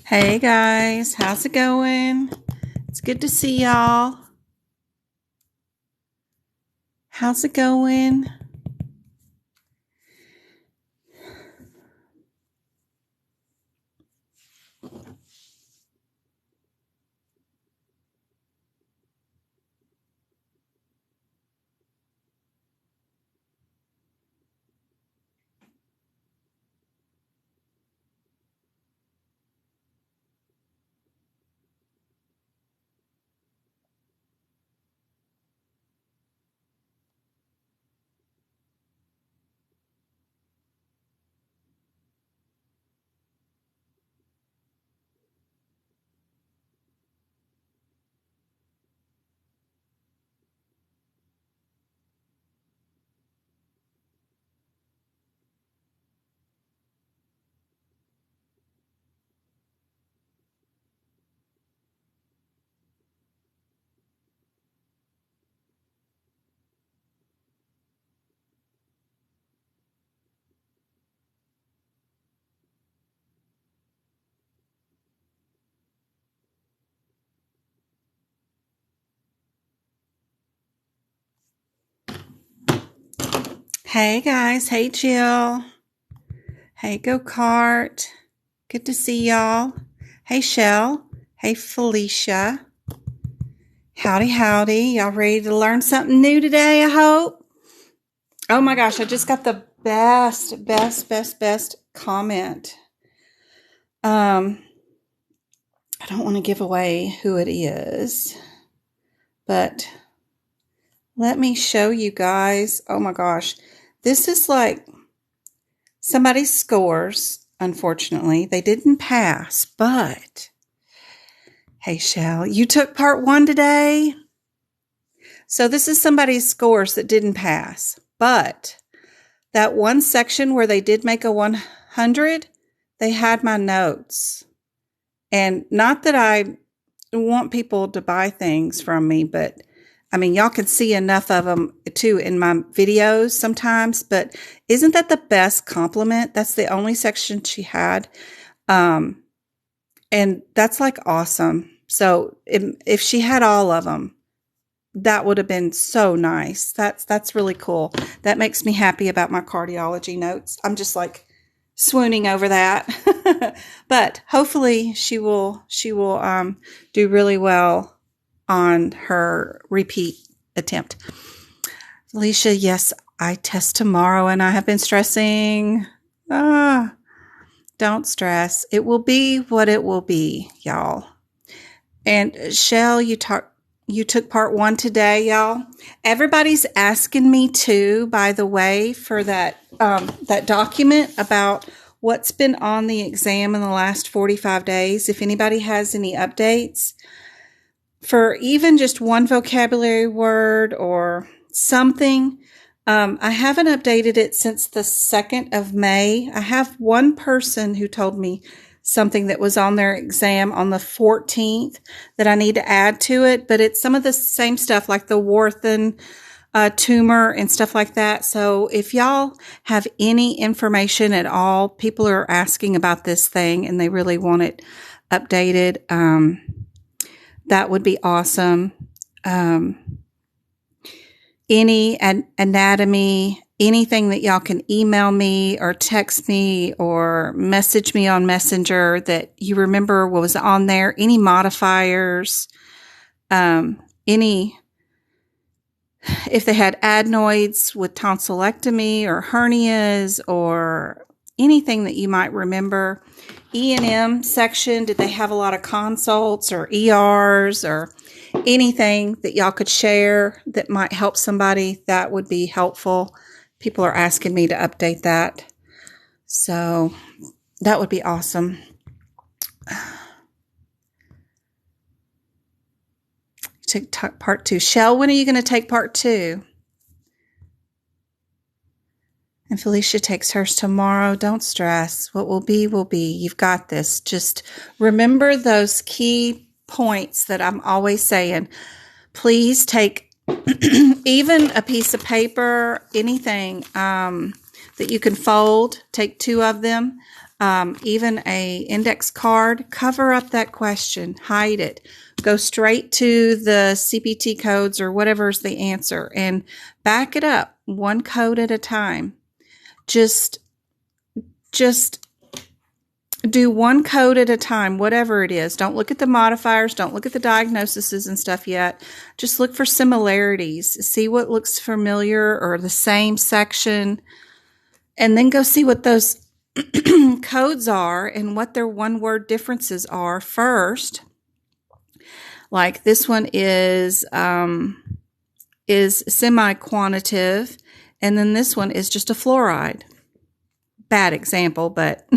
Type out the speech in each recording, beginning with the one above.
Hey guys, how's it going? It's good to see y'all. How's it going? Hey guys, hey Jill. Hey Go-Kart. Good to see y'all. Hey Shell. Hey Felicia. Howdy, howdy. Y'all ready to learn something new today, I hope? Oh my gosh, I just got the best comment. I don't want to give away who it is, but let me show you guys. Oh my gosh. This is like somebody's scores. Unfortunately, they didn't pass, but hey, Shell, you took part 1 today. So this is somebody's scores that didn't pass, but that one section where they did make a 100, they had my notes. And not that I want people to buy things from me, but I mean, y'all can see enough of them too in my videos sometimes, but isn't that the best compliment? That's the only section she had. And that's like awesome. So if she had all of them, that would have been so nice. That's really cool. That makes me happy about my cardiology notes. I'm just like swooning over that. But hopefully she will do really well on her repeat attempt. Alicia, yes, I test tomorrow and I have been stressing. Don't stress. It will be what it will be, y'all. And Shell, you took part 1 today, y'all. Everybody's asking me too, by the way, for that document about what's been on the exam in the last 45 days. If anybody has any updates for even just one vocabulary word or something, I haven't updated it since the 2nd of May. I have one person who told me something that was on their exam on the 14th that I need to add to it, but it's some of the same stuff like the Warthin tumor and stuff like that. So if y'all have any information at all, people are asking about this thing and they really want it updated. That would be awesome. Any anatomy, anything that y'all can email me or text me or message me on Messenger that you remember what was on there, any modifiers, if they had adenoids with tonsillectomy or hernias or anything that you might remember. E&M section, did they have a lot of consults or ERs or anything that y'all could share that might help somebody? That would be helpful. People are asking me to update that. So that would be awesome. Take part 2. Shell, when are you going to take part 2? And Felicia takes hers tomorrow. Don't stress. What will be, will be. You've got this. Just remember those key points that I'm always saying. Please take even a piece of paper, anything. that you can fold, take 2 of them, even a index card, cover up that question, hide it, go straight to the CPT codes or whatever's the answer and back it up 1 code at a time. Just do 1 code at a time, whatever it is. Don't look at the modifiers. Don't look at the diagnoses and stuff yet. Just look for similarities. See what looks familiar or the same section. And then go see what those codes are and what their 1-word differences are first. Like this one is semi-quantitative, and then this one is just a fluoride. Bad example, but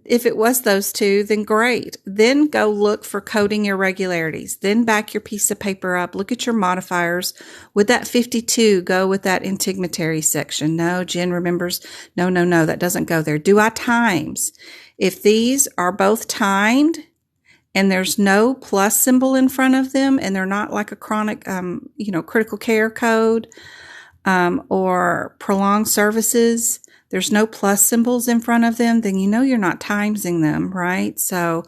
if it was those 2, then great. Then go look for coding irregularities. Then back your piece of paper up. Look at your modifiers. With that 52, go with that integumentary section. No, Jen remembers. No, that doesn't go there. Do I times? If these are both timed and there's no plus symbol in front of them and they're not like a chronic, critical care code, or prolonged services, there's no plus symbols in front of them, then you know you're not timesing them, right? So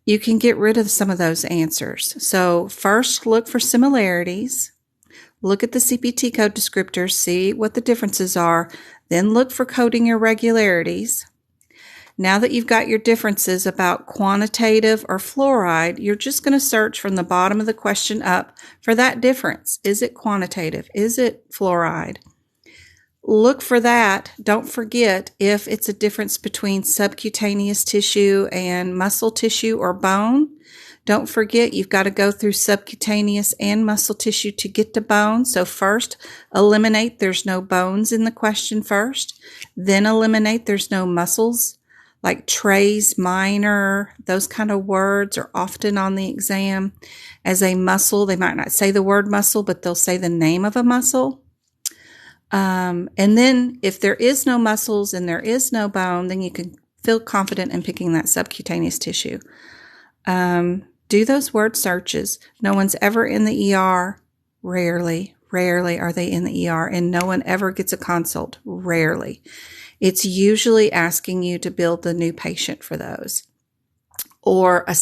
you can get rid of some of those answers. So first look for similarities, look at the CPT code descriptors, see what the differences are, then look for coding irregularities. Now that you've got your differences about quantitative or fluoride, you're just going to search from the bottom of the question up for that difference. Is it quantitative? Is it fluoride? Look for that. Don't forget if it's a difference between subcutaneous tissue and muscle tissue or bone. Don't forget you've got to go through subcutaneous and muscle tissue to get to bone. So first, eliminate there's no bones in the question first. Then eliminate there's no muscles. Like trays, minor, those kind of words are often on the exam as a muscle. They might not say the word muscle, but they'll say the name of a muscle. And then if there is no muscles and there is no bone, then you can feel confident in picking that subcutaneous tissue. Do those word searches. No one's ever in the ER. Rarely are they in the ER, and no one ever gets a consult. Rarely. It's usually asking you to build the new patient for those or a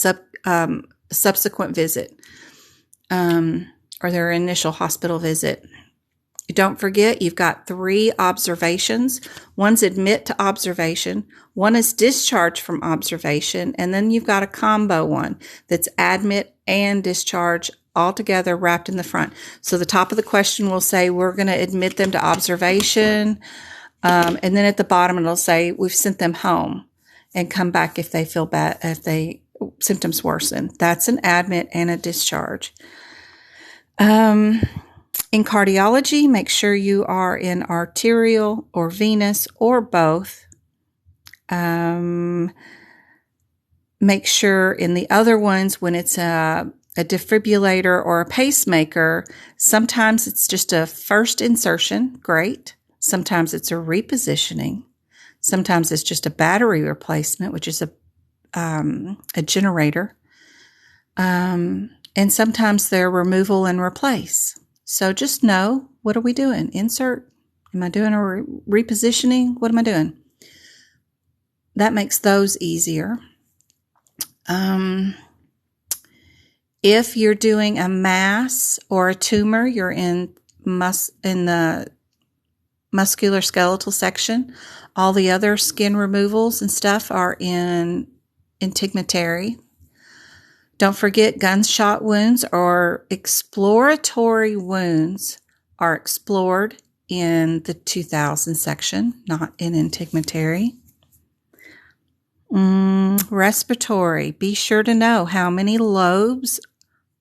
subsequent visit or their initial hospital visit. Don't forget, you've got 3 observations. One's admit to observation. One is discharge from observation. And then you've got a combo one that's admit and discharge all together wrapped in the front. So the top of the question will say, we're going to admit them to observation. And then at the bottom, it'll say, we've sent them home and come back if they feel bad, if symptoms worsen. That's an admit and a discharge. In cardiology, make sure you are in arterial or venous or both. Make sure in the other ones, when it's a defibrillator or a pacemaker, sometimes it's just a first insertion. Great. Sometimes it's a repositioning. Sometimes it's just a battery replacement, which is a generator. And sometimes they're removal and replace. So just know, what are we doing? Insert? Am I doing a repositioning? What am I doing? That makes those easier. If you're doing a mass or a tumor, you're in the musculoskeletal section. All the other skin removals and stuff are in integumentary. Don't forget, gunshot wounds or exploratory wounds are explored in the 2000 section, not in integumentary. Respiratory. Be sure to know how many lobes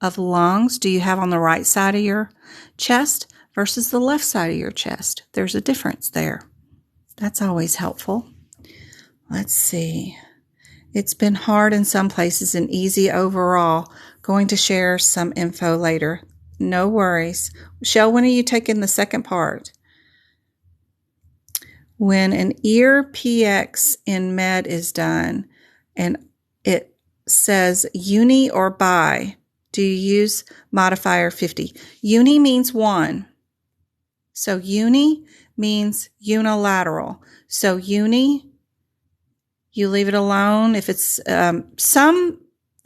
of lungs do you have on the right side of your chest versus the left side of your chest. There's a difference there. That's always helpful. Let's see. It's been hard in some places and easy overall. Going to share some info later. No worries. Shell, when are you taking the second part? When an ear PX in med is done and it says uni or bi, do you use modifier 50? Uni means one. So uni means unilateral. So uni, you leave it alone. If it's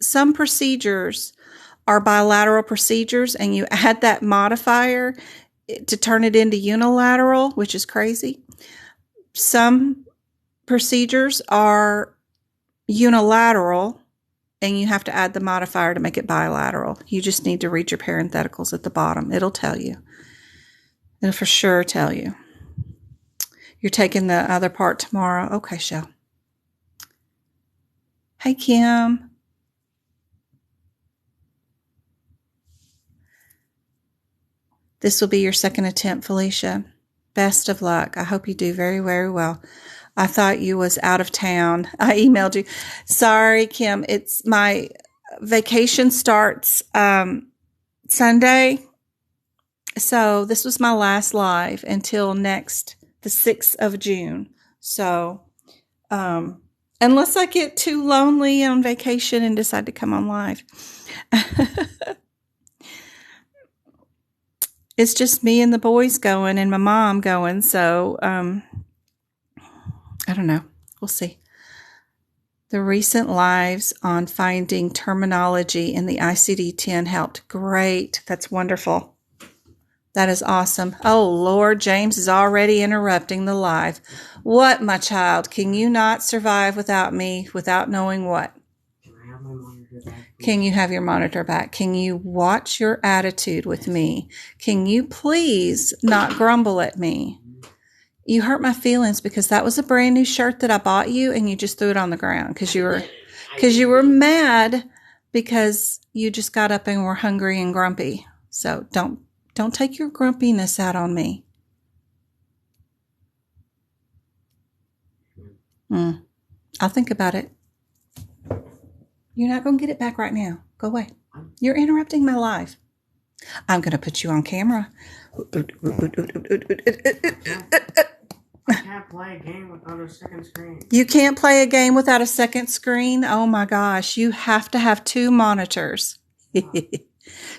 some procedures are bilateral procedures, and you add that modifier to turn it into unilateral, which is crazy. Some procedures are unilateral, and you have to add the modifier to make it bilateral. You just need to read your parentheticals at the bottom. It'll tell you. It'll for sure tell you. You're taking the other part tomorrow. Okay, Shell. Hey, Kim. This will be your second attempt, Felicia. Best of luck. I hope you do very, very well. I thought you was out of town. I emailed you. Sorry, Kim. It's my vacation starts Sunday. So this was my last live until the 6th of June. So unless I get too lonely on vacation and decide to come on live. It's just me and the boys going and my mom going. So I don't know. We'll see. The recent lives on finding terminology in the ICD-10 helped. Great. That's wonderful. That is awesome. Oh, Lord, James is already interrupting the live. What, my child? Can you not survive without me, without knowing what? Can I have my monitor back? Can you have your monitor back? Can you watch your attitude with me? Can you please not grumble at me? You hurt my feelings because that was a brand new shirt that I bought you, and you just threw it on the ground because you were mad because you just got up and were hungry and grumpy. So don't take your grumpiness out on me. I'll think about it. You're not going to get it back right now. Go away. You're interrupting my live. I'm going to put you on camera. I can't play a game without a second screen. You can't play a game without a second screen? Oh my gosh. You have to have 2 monitors.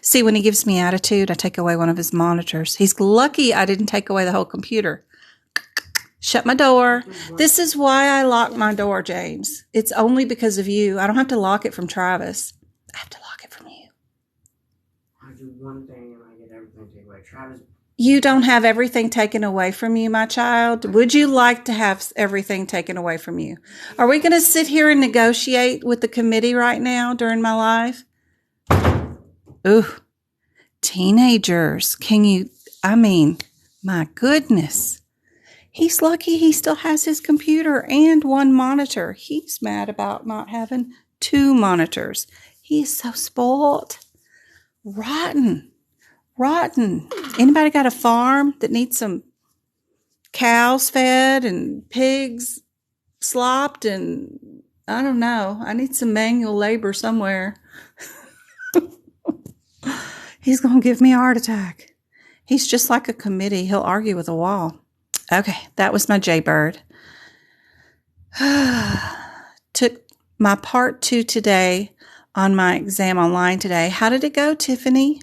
See, when he gives me attitude, I take away one of his monitors. He's lucky I didn't take away the whole computer. Shut my door. This is why I lock my door, James. It's only because of you. I don't have to lock it from Travis. I have to lock it from you. I do one thing and I get everything taken away. Travis. You don't have everything taken away from you, my child. Would you like to have everything taken away from you? Are we going to sit here and negotiate with the committee right now during my live? Ooh, teenagers. My goodness. He's lucky he still has his computer and 1 monitor. He's mad about not having 2 monitors. He's so spoiled. Rotten. Anybody got a farm that needs some cows fed and pigs slopped? And I don't know. I need some manual labor somewhere. He's going to give me a heart attack. He's just like a committee. He'll argue with a wall. Okay, that was my Jaybird. Took my part 2 today on my exam online today. How did it go, Tiffany?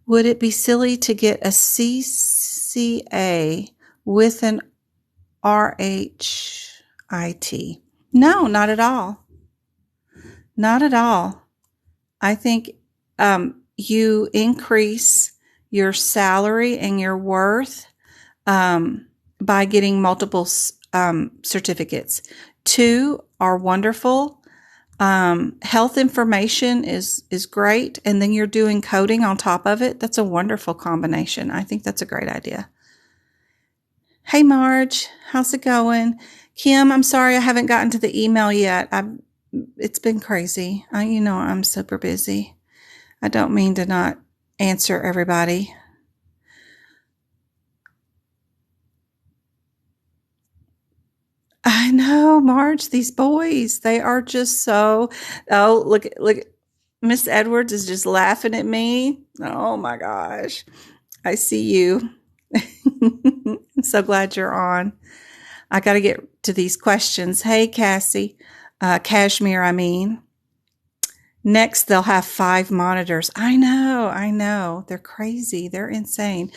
Would it be silly to get a CCA with an RHIT? No, not at all. Not at all. I think you increase your salary and your worth by getting multiple certificates. 2 are wonderful. Health information is great, and then you're doing coding on top of it. That's a wonderful combination. I think that's a great idea. Hey, Marge, how's it going? Kim, I'm sorry I haven't gotten to the email yet. It's been crazy. I'm super busy. I don't mean to not answer everybody. I know, Marge, these boys, they are just so, look, Miss Edwards is just laughing at me. Oh my gosh. I see you. I'm so glad you're on. I got to get to these questions. Hey, Cashmere, Next, they'll have 5 monitors. I know. They're crazy. They're insane.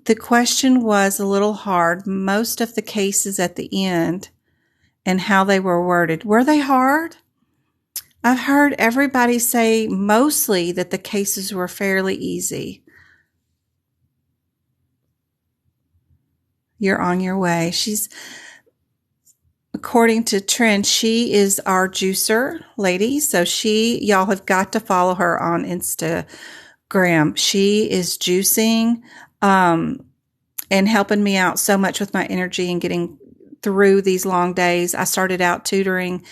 The question was a little hard. Most of the cases at the end and how they were worded. Were they hard? I've heard everybody say mostly that the cases were fairly easy. You're on your way. According to Trend, she is our juicer lady. So y'all have got to follow her on Instagram. She is juicing, and helping me out so much with my energy and getting through these long days. I started out tutoring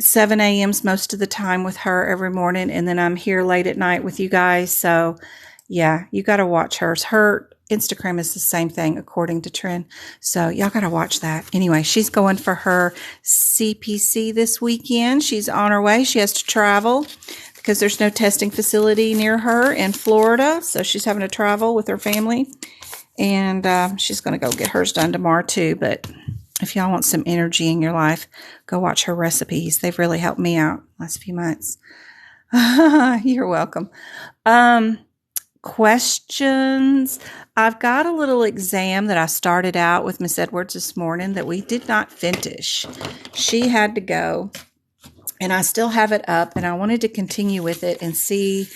7 a.m.s most of the time with her every morning. And then I'm here late at night with you guys. So yeah, you got to watch hers. Her Instagram is the same thing according to Trend. So y'all got to watch that. Anyway, she's going for her CPC this weekend. She's on her way. She has to travel because there's no testing facility near her in Florida. So she's having to travel with her family. And she's going to go get hers done tomorrow too. But if y'all want some energy in your life, go watch her recipes. They've really helped me out last few months. You're welcome. Questions. I've got a little exam that I started out with Miss Edwards this morning that we did not finish. She had to go, and I still have it up, and I wanted to continue with it and see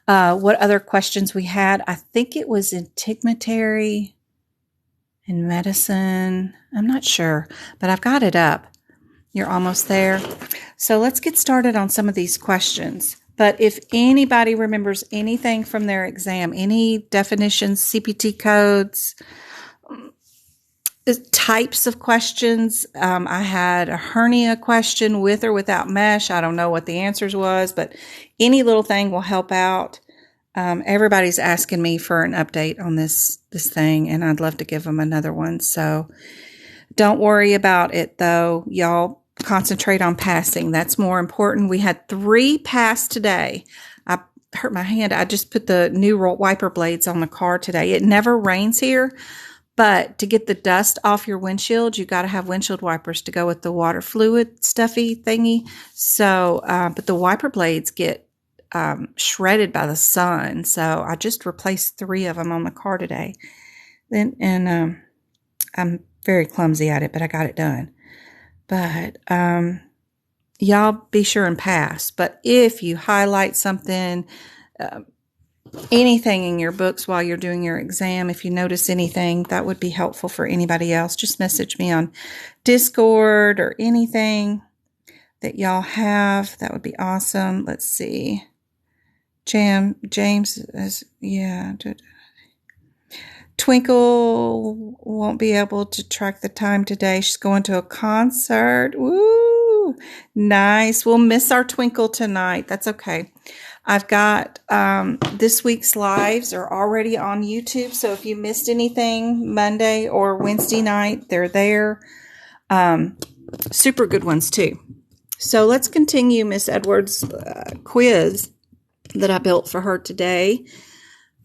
what other questions we had. I think it was integumentary and medicine. I'm not sure, but I've got it up. You're almost there. So let's get started on some of these questions. But if anybody remembers anything from their exam, any definitions, CPT codes, types of questions. I had a hernia question with or without mesh. I don't know what the answers was, but any little thing will help out. Everybody's asking me for an update on this thing, and I'd love to give them another one. So don't worry about it, though. Y'all concentrate on passing. That's more important. We had 3 pass today. I hurt my hand. I just put the new wiper blades on the car today. It never rains here, but to get the dust off your windshield, you got to have windshield wipers to go with the water fluid stuffy thingy. So, but the wiper blades get shredded by the sun. So I just replaced 3 of them on the car today. And I'm very clumsy at it, but I got it done. But y'all be sure and pass. But if you highlight something, anything in your books while you're doing your exam, if you notice anything, that would be helpful for anybody else. Just message me on Discord or anything that y'all have. That would be awesome. Let's see. James is, yeah. Twinkle won't be able to track the time today. She's going to a concert. Woo! Nice. We'll miss our Twinkle tonight. That's okay. I've got this week's lives are already on YouTube. So if you missed anything Monday or Wednesday night, they're there. Super good ones too. So let's continue Miss Edwards' quiz that I built for her today.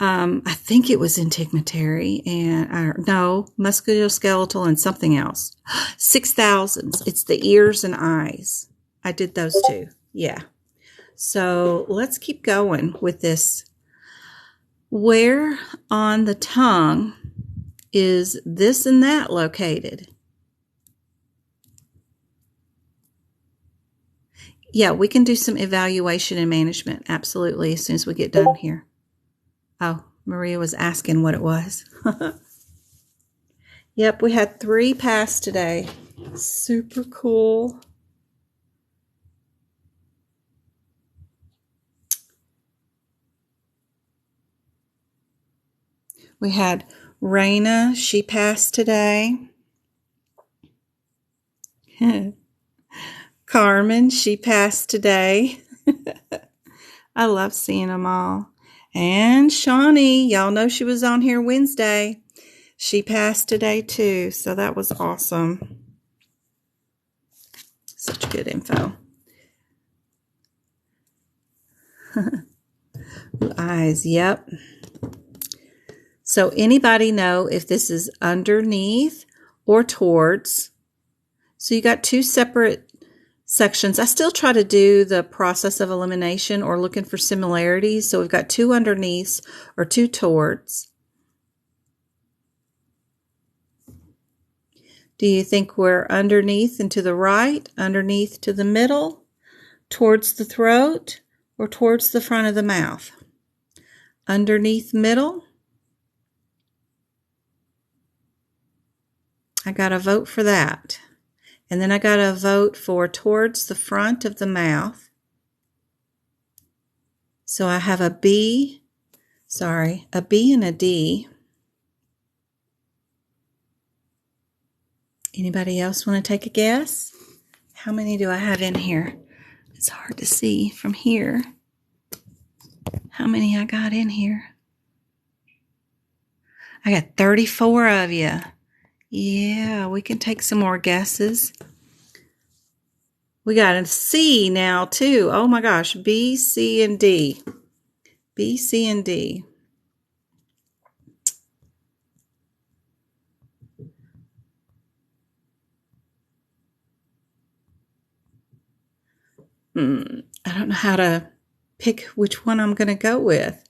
I think it was integumentary and no, musculoskeletal and something else. 6,000s. It's the ears and eyes. I did those 2. Yeah. So let's keep going with this. Where on the tongue is this and that located? Yeah, we can do some evaluation and management. Absolutely. As soon as we get done here. Oh, Maria was asking what it was. Yep, we had 3 pass today. Super cool. We had Raina. She passed today. Carmen. She passed today. I love seeing them all. And Shawnee, y'all know she was on here Wednesday. She passed today too, so that was awesome. Such good info. Eyes, yep. So anybody know if this is underneath or towards? So you got 2 separate sections. I still try to do the process of elimination or looking for similarities. So we've got 2 underneaths or 2 towards. Do you think we're underneath and to the right, underneath to the middle, towards the throat, or towards the front of the mouth? Underneath, middle. I got a vote for that. And then I got a vote for towards the front of the mouth. So I have a B and a D. Anybody else want to take a guess? How many do I have in here? It's hard to see from here how many I got in here. I got 34 of you. Yeah, we can take some more guesses. We got a C now, too. Oh, my gosh. B, C, and D. B, C, and D. I don't know how to pick which one I'm going to go with.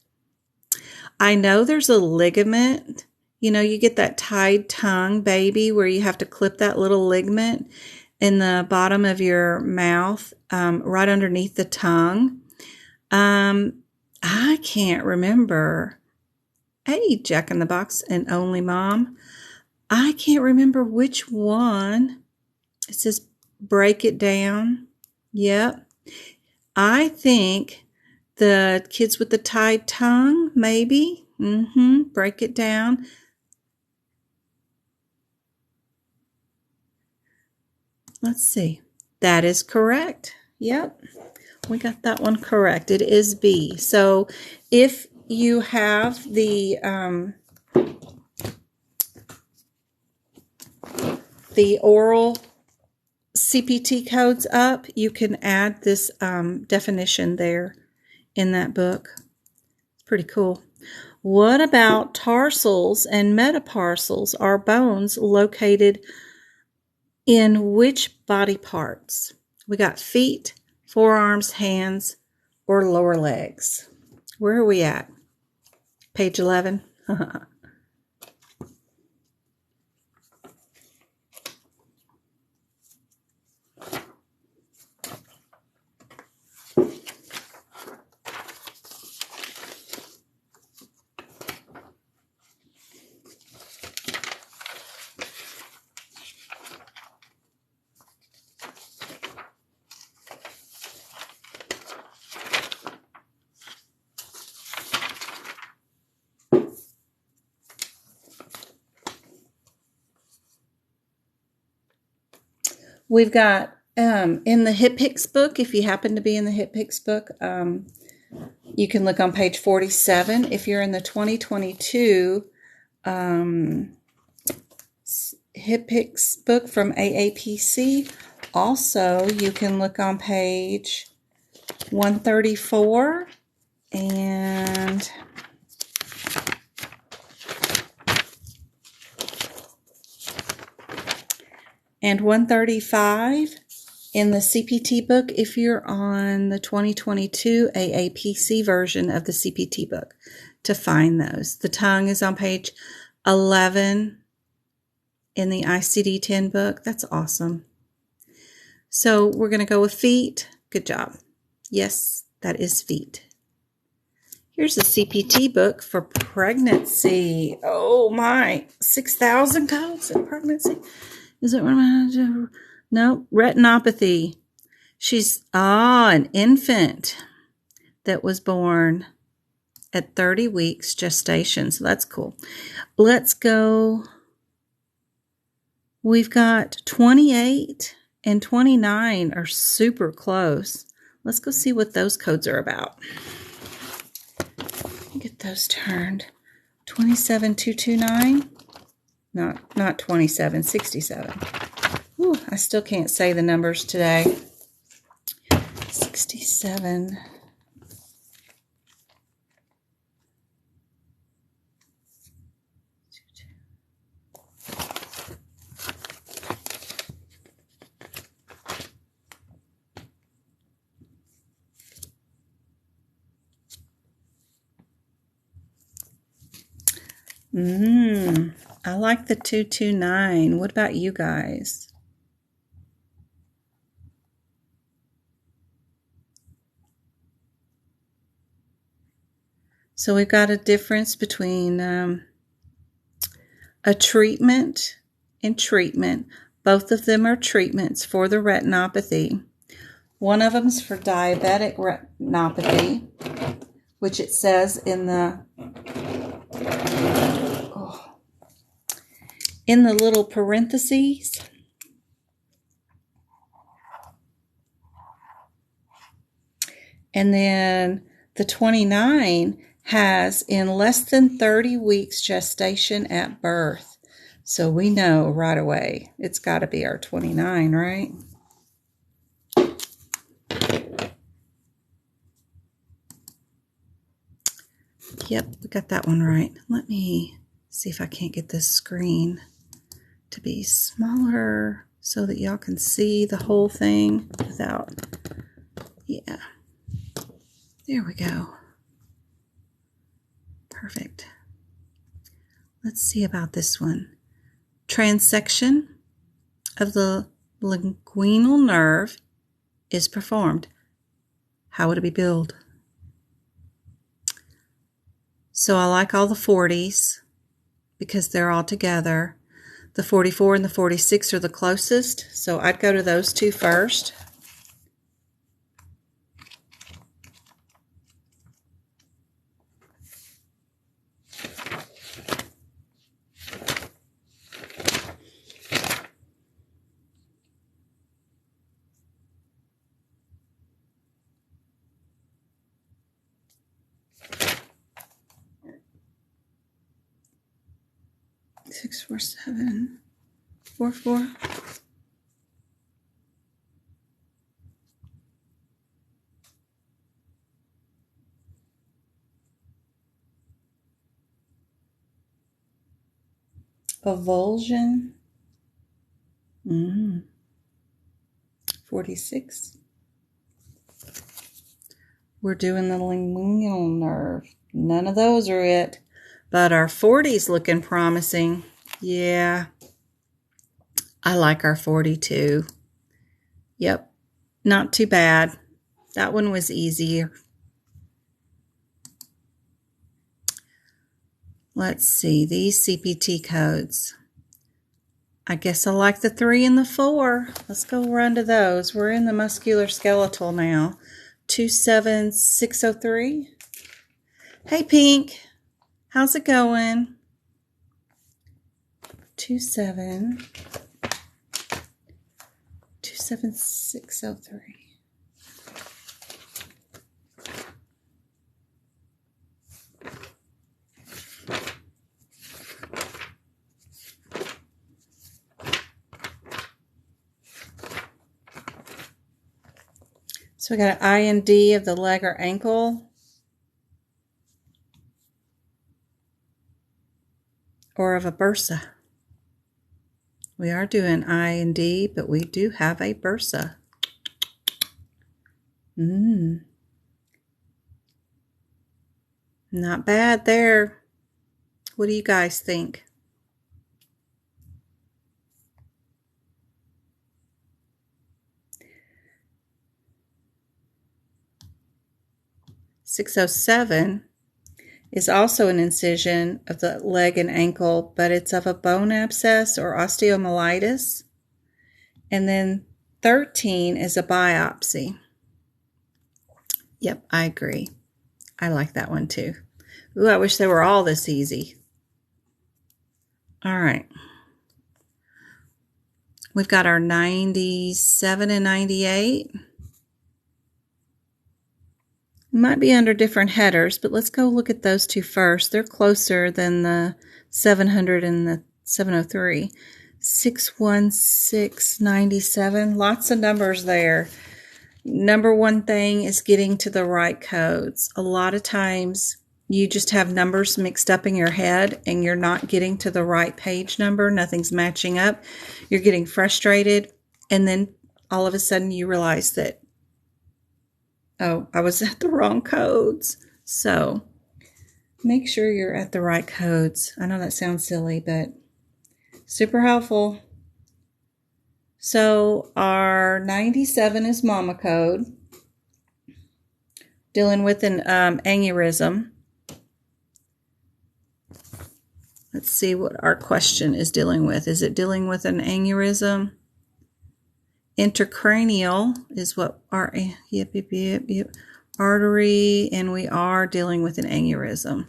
I know there's a ligament. You know, you get that tied tongue, baby, where you have to clip that little ligament in the bottom of your mouth, right underneath the tongue. I can't remember. Hey, Jack in the Box and Only Mom. I can't remember which one. It says break it down. Yep. I think the kids with the tied tongue, maybe. Break it down. Let's see. That is correct. Yep. We got that one correct. It is B. So if you have the oral CPT codes up, you can add this definition there in that book. It's pretty cool. What about tarsals and metaparsals? Are bones located in which body parts? We got feet, forearms, hands, or lower legs. Where are we at? Page 11. We've got in the Hip Hicks book, if you happen to be in the Hip Hicks book, you can look on page 47. If you're in the 2022 Hip Hicks book from AAPC, also you can look on page 134 and and 135 in the CPT book if you're on the 2022 AAPC version of the CPT book to find those. The tongue is on page 11 in the ICD-10 book. That's awesome. So we're going to go with feet. Good job. Yes, that is feet. Here's the CPT book for pregnancy. Oh my, 6,000 codes in pregnancy. Is it what I'm going to do? No, retinopathy. She's, an infant that was born at 30 weeks gestation. So that's cool. Let's go. We've got 28 and 29 are super close. Let's go see what those codes are about. Get those turned. 27229. Not 27, 67. Ooh, I still can't say the numbers today. 67. I like the 229. What about you guys? So we've got a difference between a treatment and treatment. Both of them are treatments for the retinopathy. One of them is for diabetic retinopathy, which it says in the little parentheses. And then the 29 has in less than 30 weeks gestation at birth. So we know right away it's got to be our 29, right? Yep, we got that one right. Let me see if I can't get this screen to be smaller so that y'all can see the whole thing without, yeah. There we go. Perfect. Let's see about this one. Transection of the linguinal nerve is performed. How would it be billed? So I like all the 40s because they're all together. The 44 and the 46 are the closest, so I'd go to those two first. Six, 4, 7, 4, 4. Avulsion. 46. We're doing the linguinal nerve. None of those are it. But our 40's looking promising. Yeah. I like our 42. Yep. Not too bad. That one was easier. Let's see. These CPT codes. I guess I like the 3 and the 4. Let's go run to those. We're in the musculoskeletal now. 27603. Hey, Pink. How's it going? 27603. So we got an I and D of the leg or ankle. Or of a bursa. We are doing I and D, but we do have a bursa. Not bad there. What do you guys think? (607) is also an incision of the leg and ankle, but it's of a bone abscess or osteomyelitis. And then 13 is a biopsy. Yep, I agree. I like that one too. Ooh, I wish they were all this easy. All right. We've got our 97 and 98. Might be under different headers, but let's go look at those two first. They're closer than the 700 and the 703. 61697. Lots of numbers there. Number one thing is getting to the right codes. A lot of times you just have numbers mixed up in your head and you're not getting to the right page number. Nothing's matching up. You're getting frustrated, and then all of a sudden you realize that, oh, I was at the wrong codes. So Make sure you're at the right codes. I know that sounds silly, but super helpful. So our 97 is mama code, dealing with an aneurysm. Let's see what our question is dealing with. Is it dealing with an aneurysm? Intracranial is what our artery, and we are dealing with an aneurysm.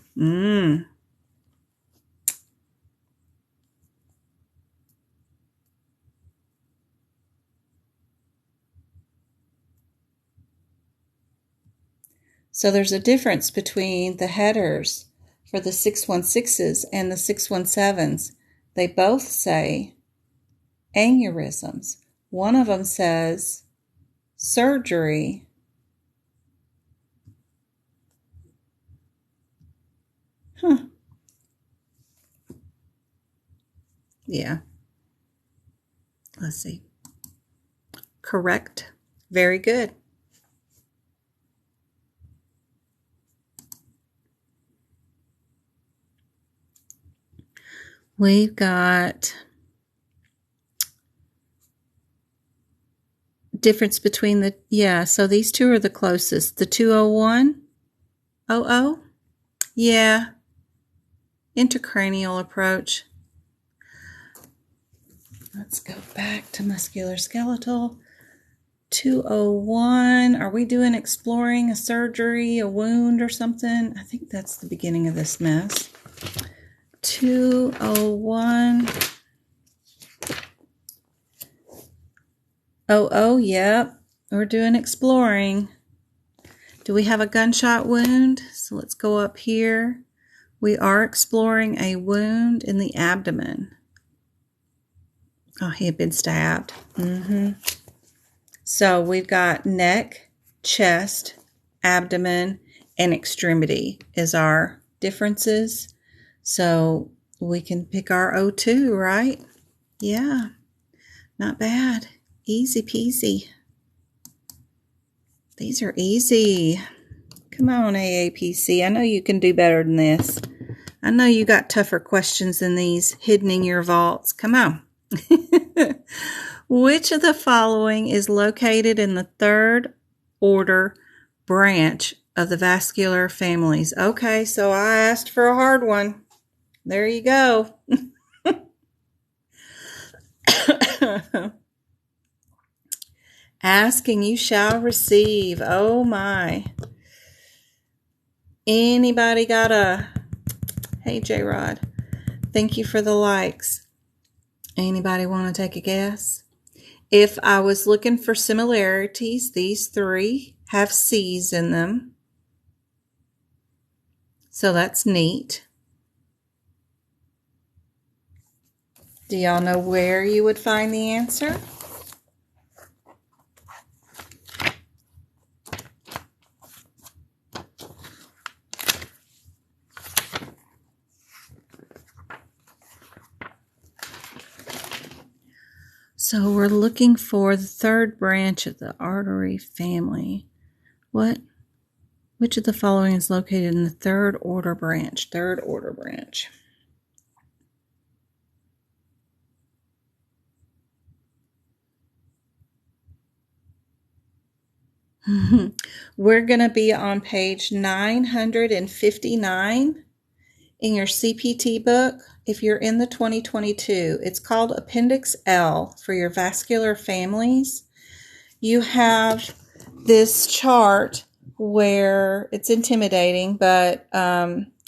So there's a difference between the headers for the 616s and the 617s. They both say aneurysms. One of them says surgery. Yeah. Let's see. Correct. Very good. We've got difference between the, so these two are the closest. The 201, yeah, intracranial approach. Let's go back to musculoskeletal. 201, are we doing exploring a surgery, a wound or something? I think that's the beginning of this mess. 201. Yep. We're doing exploring. Do we have a gunshot wound? So let's go up here. We are exploring a wound in the abdomen. Oh, he had been stabbed. So we've got neck, chest, abdomen, and extremity is our differences. So we can pick our O2, right? Yeah, not bad. Easy peasy. These are easy. Come on, aapc. I know you can do better than this. I know you got tougher questions than these hidden in your vaults. Come on. Which of the following is located in the third order branch of the vascular families? Okay, so I asked for a hard one. There you go. Ask and you shall receive. Oh my. Anybody got a... Hey, J-Rod. Thank you for the likes. Anybody want to take a guess? If I was looking for similarities, these three have C's in them. So that's neat. Do y'all know where you would find the answer? So we're looking for the third branch of the artery family. Which of the following is located in the third order branch? Third order branch. We're going to be on page 959 in your CPT book. If you're in the 2022, it's called Appendix L for your vascular families. You have this chart where it's intimidating, but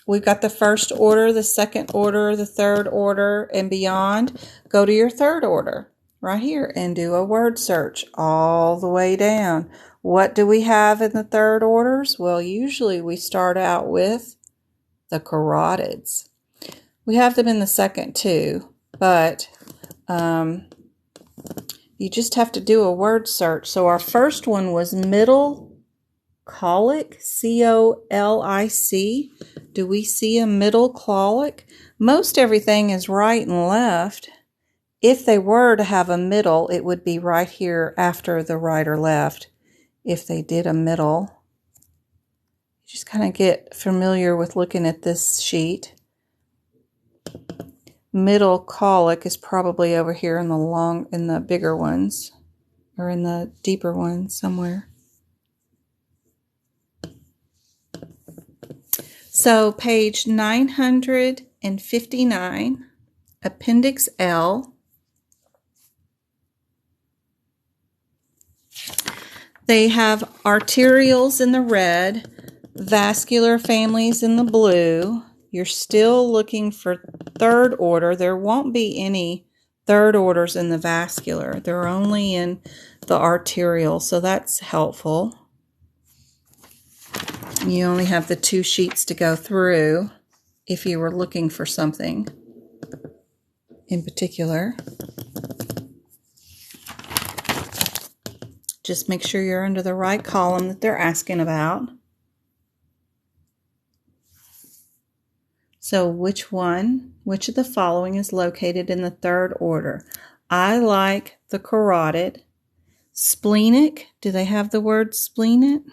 we've got the first order, the second order, the third order, and beyond. Go to your third order right here and do a word search all the way down. What do we have in the third orders? Well, usually we start out with the carotids. We have them in the second too, but you just have to do a word search. So our first one was middle colic, C-O-L-I-C. Do we see a middle colic? Most everything is right and left. If they were to have a middle, it would be right here after the right or left. If they did a middle. You just kind of get familiar with looking at this sheet. Middle colic is probably over here in the bigger ones, or in the deeper ones somewhere. So page 959, Appendix L. They have arterials in the red, vascular families in the blue. You're still looking for third order. There won't be any third orders in the vascular. They're only in the arterial, so that's helpful. You only have the 2 sheets to go through if you were looking for something in particular. Just make sure you're under the right column that they're asking about. So which of the following is located in the third order? I like the carotid. Splenic, do they have the word splenic?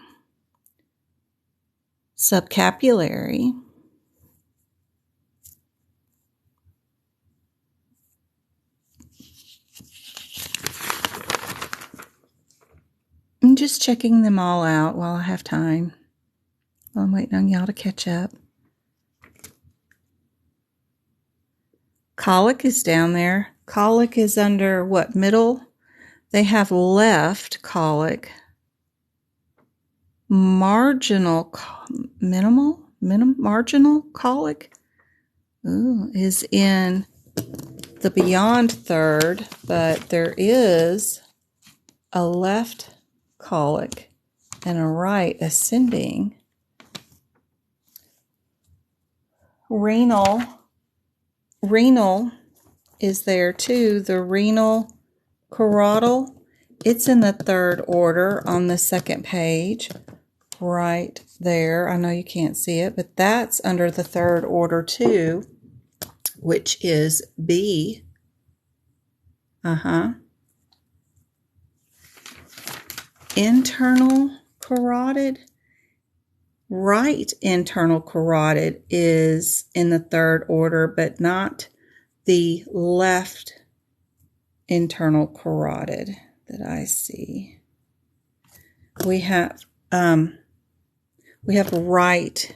Subcapillary. I'm just checking them all out while I have time. While I'm waiting on y'all to catch up. Colic is down there. Colic is under what, middle? They have left colic. Marginal colic is in the beyond third, but there is a left colic and a right ascending. Renal is there too. The renal carotid, it's in the third order on the second page, right there. I know you can't see it, but that's under the third order too, which is B. Internal carotid. Right internal carotid is in the third order, but not the left internal carotid that I see. We have right,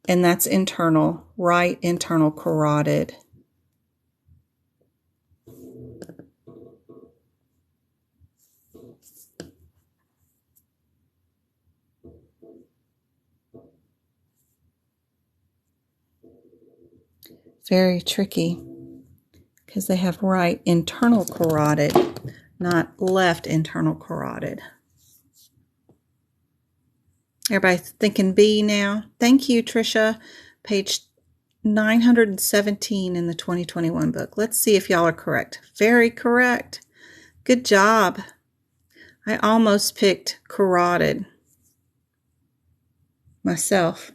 and that's internal, right internal carotid. Very tricky because they have right internal carotid, not left internal carotid. Everybody thinking B now? Thank you, Tricia. Page 917 in the 2021 book. Let's see if y'all are correct. Very correct. Good job. I almost picked carotid myself,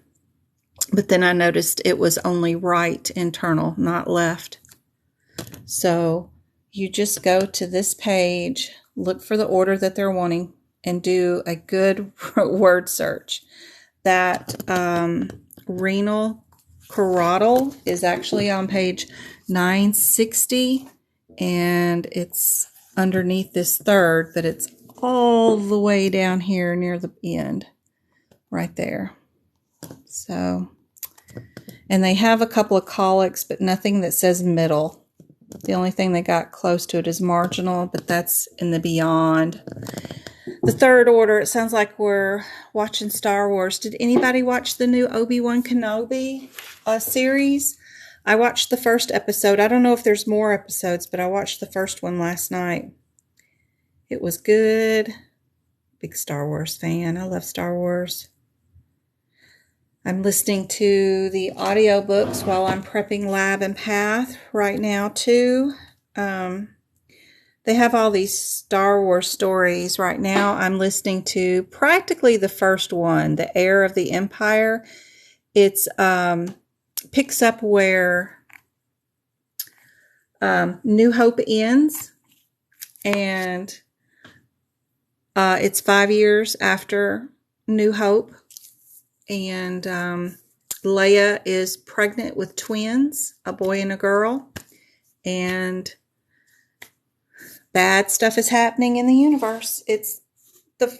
but then I noticed it was only right internal, not left. So you just go to this page, look for the order that they're wanting, and do a good word search. That renal carotid is actually on page 960, and it's underneath this third, but it's all the way down here near the end, right there. So, and they have a couple of colics, but nothing that says middle. The only thing they got close to it is marginal, but that's in the beyond. The third order, it sounds like we're watching Star Wars. Did anybody watch the new Obi-Wan Kenobi series? I watched the first episode. I don't know if there's more episodes, but I watched the first one last night. It was good. Big Star Wars fan. I love Star Wars. I'm listening to the audiobooks while I'm prepping Lab and Path right now too. They have all these Star Wars stories right now. I'm listening to practically the first one, The Heir of the Empire. It's picks up where New Hope ends, and it's 5 years after New Hope. and Leia is pregnant with twins, a boy and a girl, and bad stuff is happening in the universe. It's the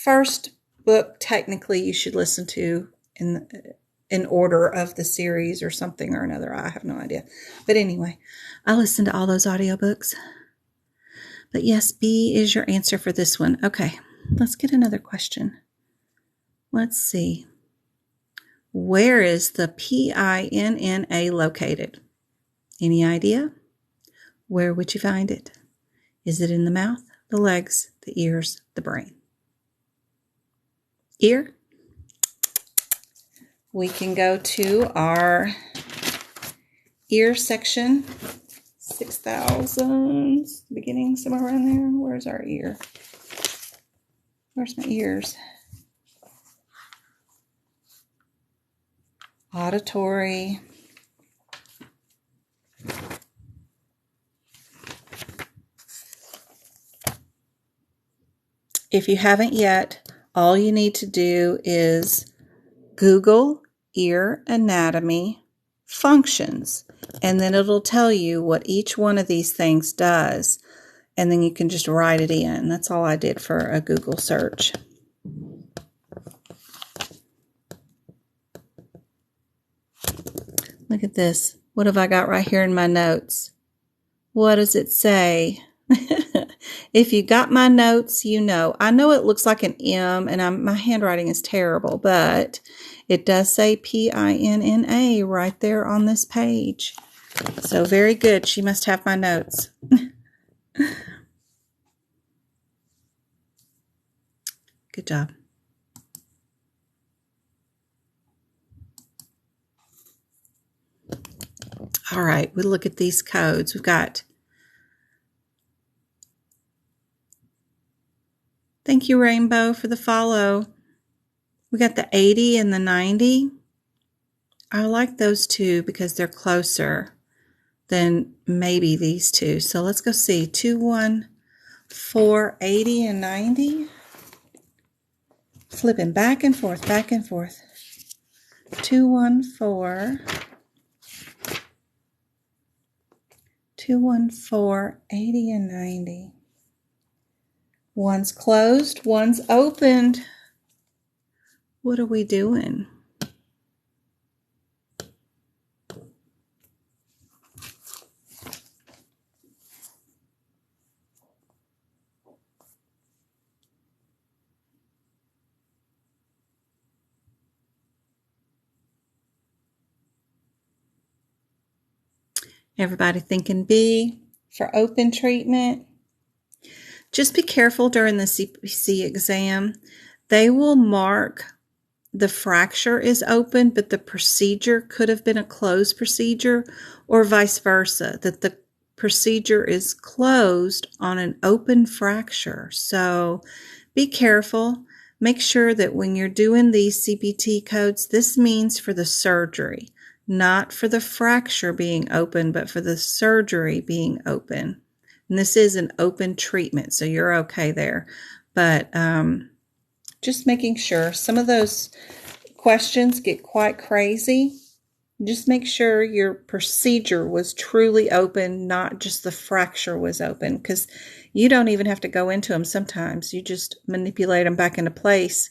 first book technically you should listen to in order of the series or something or another. I have no idea. But anyway, I listened to all those audiobooks. But yes, B is your answer for this one. Okay, let's get another question. Let's see. Where is the PINNA located? Any idea? Where would you find it? Is it in the mouth, the legs, the ears, the brain? Ear? We can go to our ear section. 6,000, beginning somewhere around there. Where's our ear? Where's my ears? Auditory. If you haven't yet, all you need to do is Google ear anatomy functions, and then it'll tell you what each one of these things does, and then you can just write it in. That's all I did for a Google search. Look at this. What have I got right here in my notes? What does it say? If you got my notes, you know. I know it looks like an M, and my handwriting is terrible, but it does say PINNA right there on this page. So very good. She must have my notes. Good job. All right, we look at these codes. We've got, thank you, Rainbow, for the follow. We got the 80 and the 90. I like those two because they're closer than maybe these two. So let's go see. 2, 1, 4, 80 and 90. Flipping back and forth, back and forth. 2, 1, 4. 2, 1, 4, 80 and 90. One's closed, one's opened. What are we doing? Everybody thinking B for open treatment? Just be careful during the CPC exam. They will mark the fracture is open, but the procedure could have been a closed procedure, or vice versa, that the procedure is closed on an open fracture. So be careful. Make sure that when you're doing these CPT codes, this means for the surgery, not for the fracture being open, but for the surgery being open. And this is an open treatment, so you're okay there. But just making sure. Some of those questions get quite crazy. Just make sure your procedure was truly open, not just the fracture was open, because you don't even have to go into them sometimes. You just manipulate them back into place.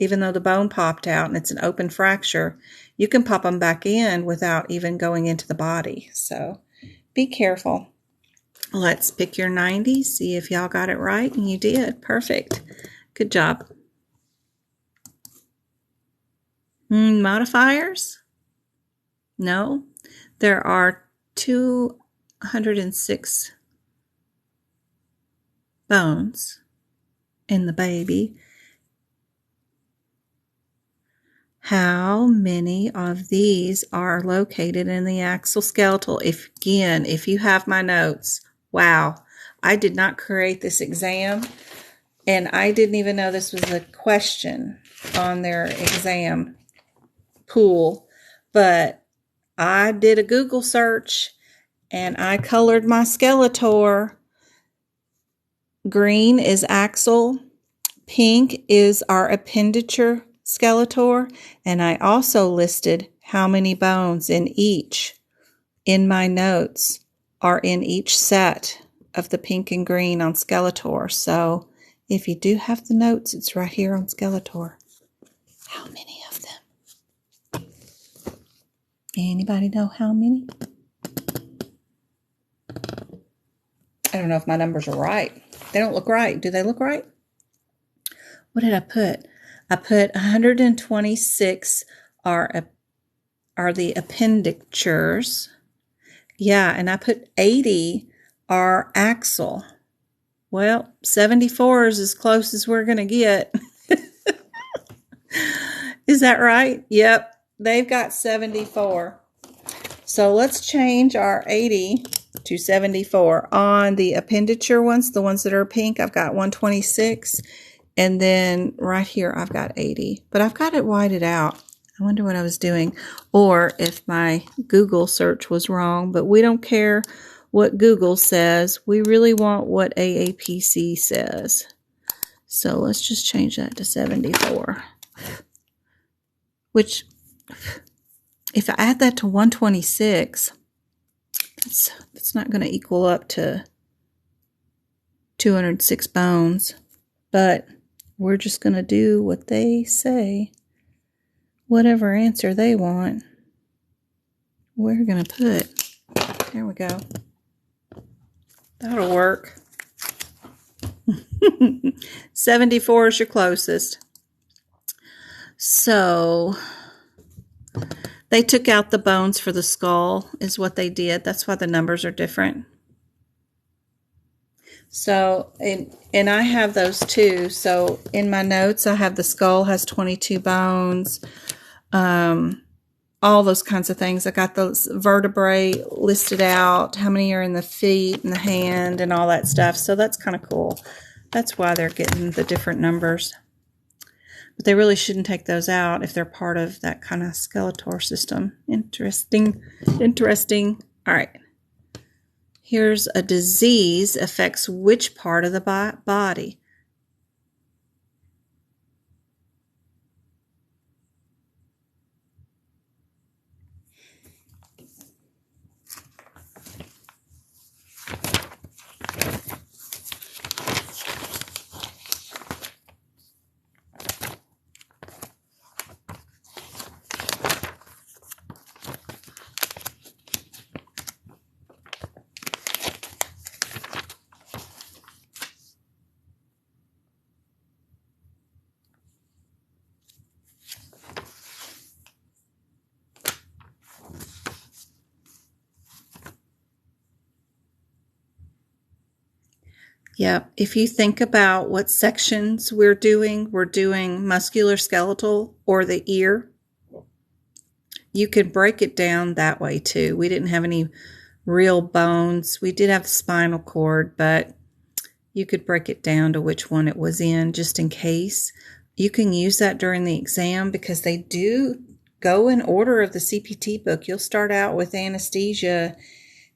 Even though the bone popped out and it's an open fracture, you can pop them back in without even going into the body. So be careful. Let's pick your 90, see if y'all got it right, and you did. Perfect. Good job. Modifiers? No. There are 206 bones in the baby. How many of these are located in the axoskeletal? If you have my notes, wow, I did not create this exam, and I didn't even know this was a question on their exam pool, but I did a Google search, and I colored my Skeletor. Green is axle, pink is our appenditure skeletor, and I also listed how many bones in my notes are in each set of the pink and green on skeletor. So if you do have the notes, it's right here on skeletor. How many of them? Anybody know how many? I don't know if my numbers are right. They don't look right. Do they look right? What did I put? I put 126 are the appendictures. Yeah, and I put 80 are axle. Well, 74 is as close as we're going to get. Is that right? Yep, they've got 74. So let's change our 80 to 74. On the appenditure ones, the ones that are pink, I've got 126. And then right here, I've got 80. But I've got it whited out. I wonder what I was doing. Or if my Google search was wrong. But we don't care what Google says. We really want what AAPC says. So let's just change that to 74. Which, if I add that to 126, that's not going to equal up to 206 bones. But we're just going to do what they say. Whatever answer they want, we're going to put. There we go. That'll work. 74 is your closest. So they took out the bones for the skull is what they did. That's why the numbers are different. So, and I have those too. So in my notes, I have the skull has 22 bones, all those kinds of things. I got those vertebrae listed out, how many are in the feet and the hand and all that stuff. So that's kind of cool. That's why they're getting the different numbers. But they really shouldn't take those out if they're part of that kind of skeletor system. Interesting. All right. Here's a disease affects which part of the body? Yeah, if you think about what sections we're doing musculoskeletal or the ear. You could break it down that way too. We didn't have any real bones. We did have the spinal cord, but you could break it down to which one it was in just in case. You can use that during the exam because they do go in order of the CPT book. You'll start out with anesthesia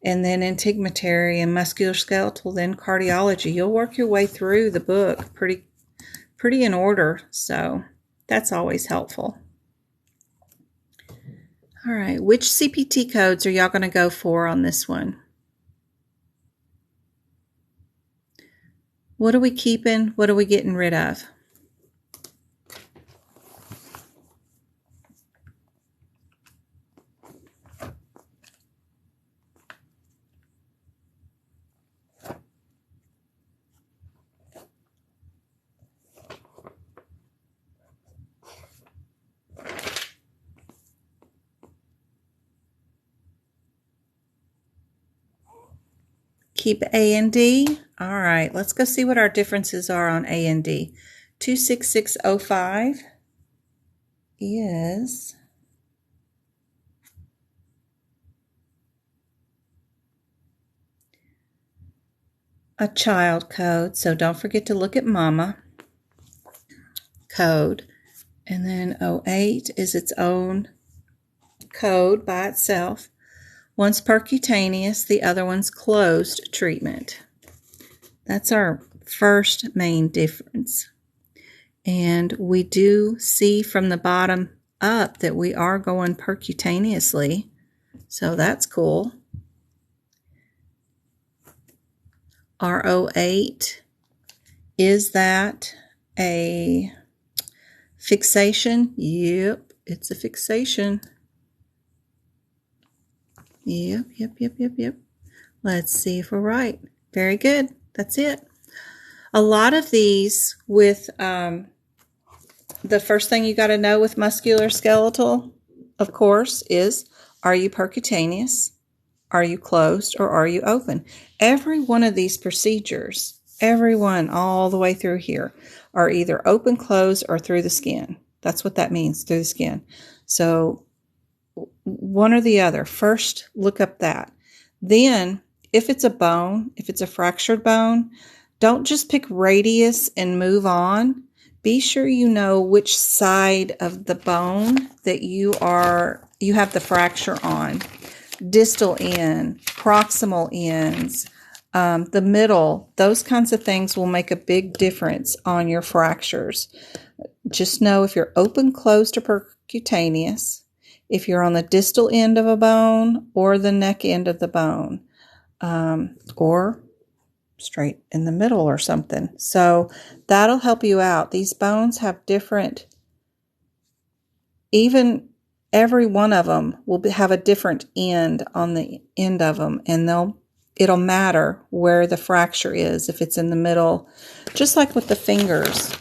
and then integumentary and musculoskeletal, then cardiology. You'll work your way through the book pretty in order, so that's always helpful. All right, which CPT codes are y'all going to go for on this one? What are we keeping? What are we getting rid of? Keep A and D. All right, let's go see what our differences are on A and D. 26605 is a child code, so don't forget to look at mama code. And then 08 is its own code by itself. One's percutaneous, the other one's closed treatment. That's our first main difference. And we do see from the bottom up that we are going percutaneously. So that's cool. RO8, is that a fixation? Yep, it's a fixation. Yep. Let's see if we're right. Very good. That's it. A lot of these with the first thing you got to know with musculoskeletal, of course, is are you percutaneous? Are you closed or are you open? Every one of these procedures, every one all the way through here, are either open, closed, or through the skin. That's what that means, through the skin. So one or the other. First, look up that. Then, if it's a bone, if it's a fractured bone, don't just pick radius and move on. Be sure you know which side of the bone that you have the fracture on. Distal end, proximal ends, the middle, those kinds of things will make a big difference on your fractures. Just know if you're open, closed, or percutaneous, if you're on the distal end of a bone or the neck end of the bone, or straight in the middle or something. So that'll help you out. These bones have different, even every one of them will have a different end on the end of them, and it'll matter where the fracture is, if it's in the middle, just like with the fingers.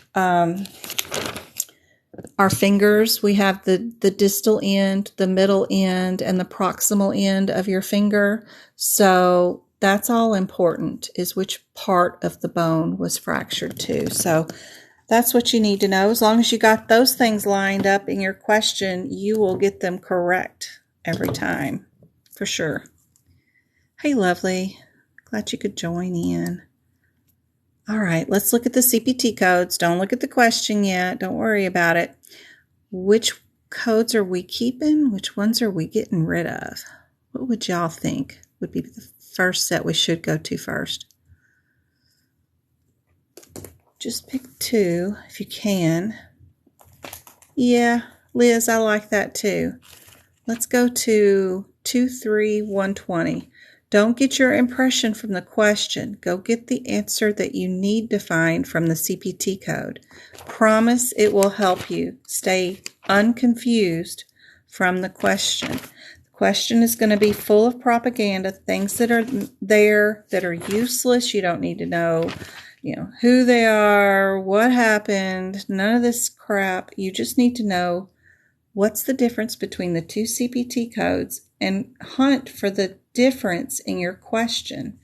Our fingers, we have the distal end, the middle end, and the proximal end of your finger. So that's all important, is which part of the bone was fractured to. So that's what you need to know. As long as you got those things lined up in your question, you will get them correct every time, for sure. Hey, lovely. Glad you could join in. All right, let's look at the CPT codes. Don't look at the question yet. Don't worry about it. Which codes are we keeping? Which ones are we getting rid of? What would y'all think would be the first set we should go to first? Just pick two if you can. Yeah, Liz, I like that too. Let's go to 23120. Don't get your impression from the question. Go get the answer that you need to find from the CPT code. Promise it will help you stay unconfused from the question. The question is going to be full of propaganda, things that are there that are useless. You don't need to know, who they are, what happened, none of this crap. You just need to know what's the difference between the two CPT codes and hunt for the difference in your question.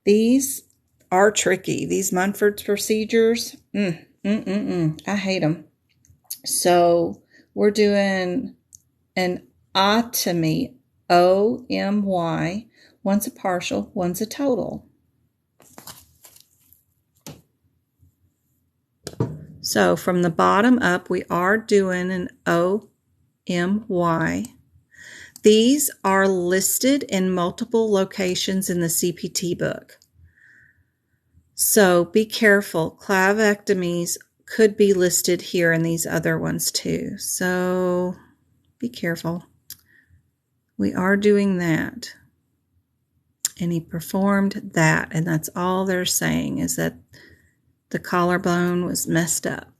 These are tricky. These Munford's procedures, I hate them. So we're doing an otomy, O-M-Y. One's a partial, one's a total. So from the bottom up, we are doing an O-M-Y. These are listed in multiple locations in the CPT book. So be careful. Clavectomies could be listed here in these other ones too. So be careful. We are doing that. And he performed that. And that's all they're saying, is that the collarbone was messed up.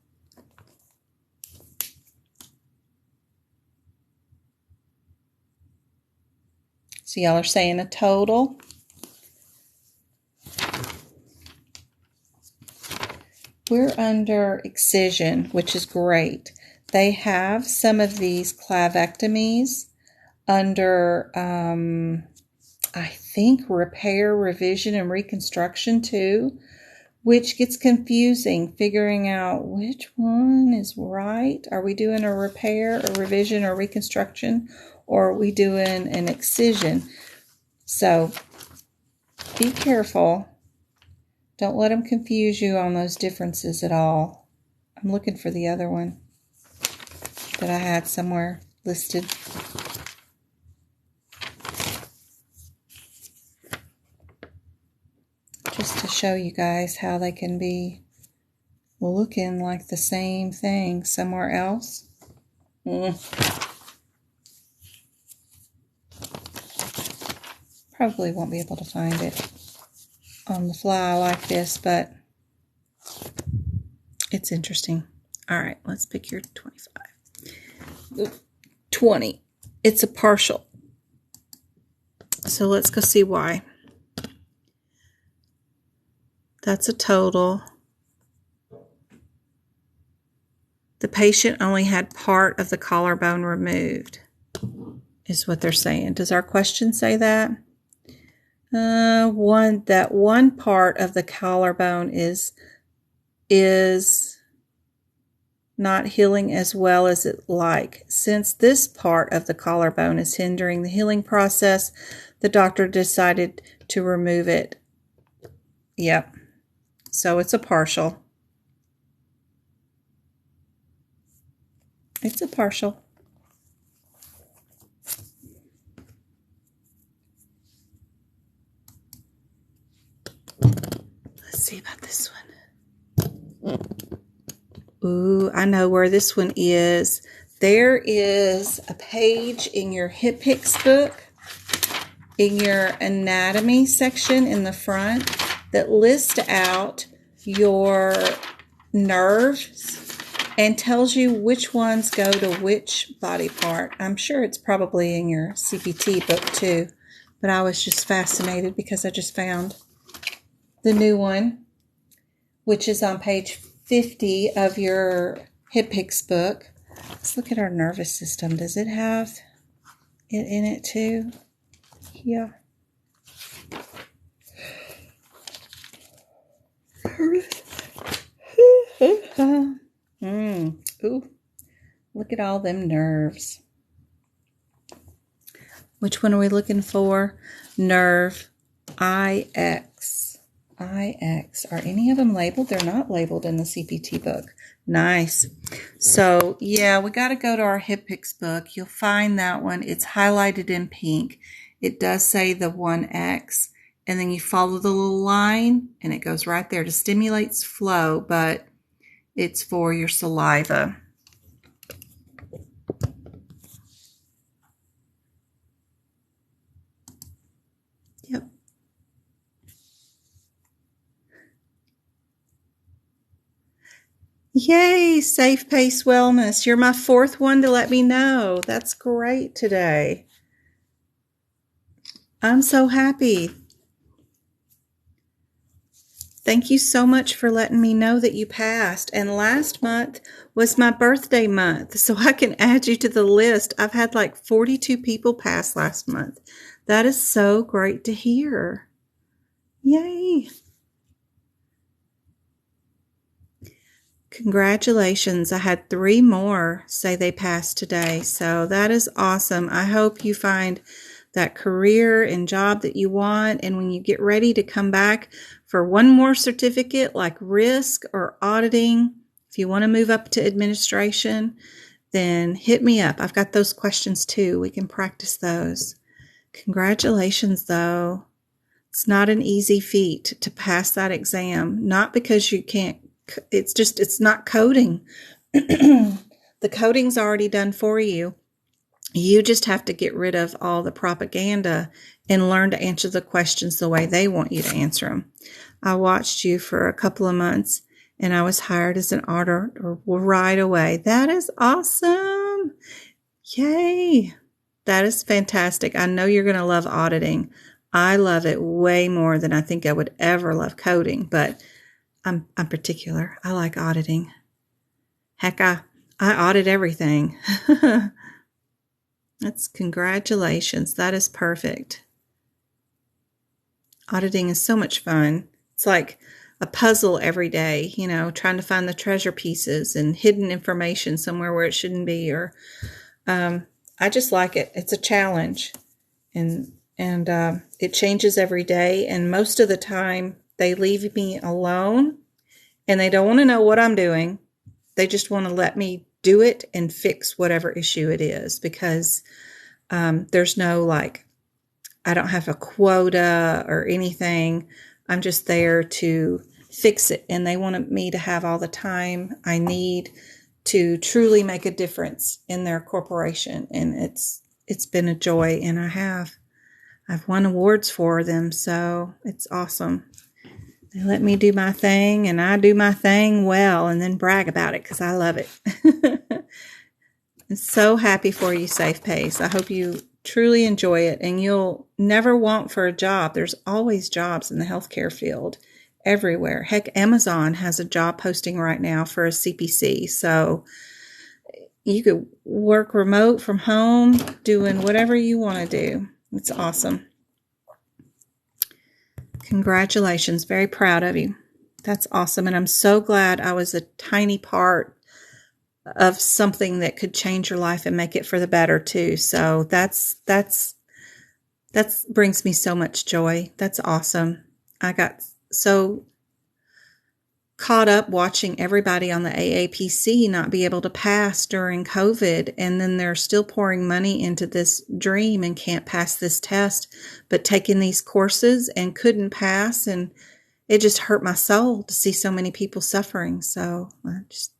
So y'all are saying a total. We're under excision, which is great. They have some of these clavectomies under, I think, repair, revision, and reconstruction too, which gets confusing figuring out which one is right. Are we doing a repair, a revision, or reconstruction, or are we doing an excision? So be careful. Don't let them confuse you on those differences at all. I'm looking for the other one that I had somewhere listed. Just to show you guys how they can be looking like the same thing somewhere else. Probably won't be able to find it on the fly like this, but it's interesting. All right, let's pick your 25. 20. It's a partial. So let's go see why. That's a total. The patient only had part of the collarbone removed, is what they're saying. Does our question say that? That one part of the collarbone is not healing as well as it like. Since this part of the collarbone is hindering the healing process, the doctor decided to remove it. Yep. So it's a partial. It's a partial. Let's see about this one. Ooh, I know where this one is. There is a page in your HipPix book, in your anatomy section in the front, that lists out your nerves and tells you which ones go to which body part. I'm sure it's probably in your CPT book too, but I was just fascinated because I just found the new one, which is on page 50 of your HipPix book. Let's look at our nervous system. Does it have it in it too? Yeah. Ooh, look at all them nerves. Which one are we looking for? Nerve IX. IX. Are any of them labeled? They're not labeled in the CPT book. Nice. So, yeah, we got to go to our HipPix book. You'll find that one. It's highlighted in pink. It does say the 1X. And then you follow the little line, and it goes right there to stimulates flow, but it's for your saliva. Yep. Yay, Safe Pace Wellness. You're my fourth one to let me know. That's great today. I'm so happy. Thank you so much for letting me know that you passed. And last month was my birthday month, so I can add you to the list. I've had like 42 people pass last month. That is so great to hear. Yay. Congratulations. I had 3 more say they passed today, so that is awesome. I hope you find that career and job that you want, and when you get ready to come back for one more certificate like risk or auditing, if you want to move up to administration, then hit me up. I've got those questions too. We can practice those. Congratulations, though. It's not an easy feat to pass that exam, not because you can't. It's not coding. The coding's already done for you. You just have to get rid of all the propaganda and learn to answer the questions the way they want you to answer them. I watched you for a couple of months, and I was hired as an auditor right away. That is awesome. Yay. That is fantastic. I know you're going to love auditing. I love it way more than I think I would ever love coding, but I'm particular. I like auditing. Heck, I audit everything. That's congratulations. That is perfect. Auditing is so much fun. It's like a puzzle every day, you know, trying to find the treasure pieces and hidden information somewhere where it shouldn't be. Or I just like it. It's a challenge, and it changes every day. And most of the time, they leave me alone, and they don't want to know what I'm doing. They just want to let me do it and fix whatever issue it is, because there's no, like, I don't have a quota or anything. I'm just there to fix it, and they wanted me to have all the time I need to truly make a difference in their corporation. And it's been a joy, and I've won awards for them, so it's awesome. They let me do my thing, and I do my thing well, and then brag about it because I love it. I'm so happy for you, Safe Pace. I hope you truly enjoy it, and you'll never want for a job. There's always jobs in the healthcare field everywhere. Heck, Amazon has a job posting right now for a CPC, so you could work remote from home doing whatever you want to do. It's awesome. Congratulations. Very proud of you. That's awesome. And I'm so glad I was a tiny part of something that could change your life and make it for the better too. So that brings me so much joy. That's awesome. I got so caught up watching everybody on the aapc not be able to pass during COVID, and then they're still pouring money into this dream and can't pass this test, but taking these courses and couldn't pass, and it just hurt my soul to see so many people suffering. So I just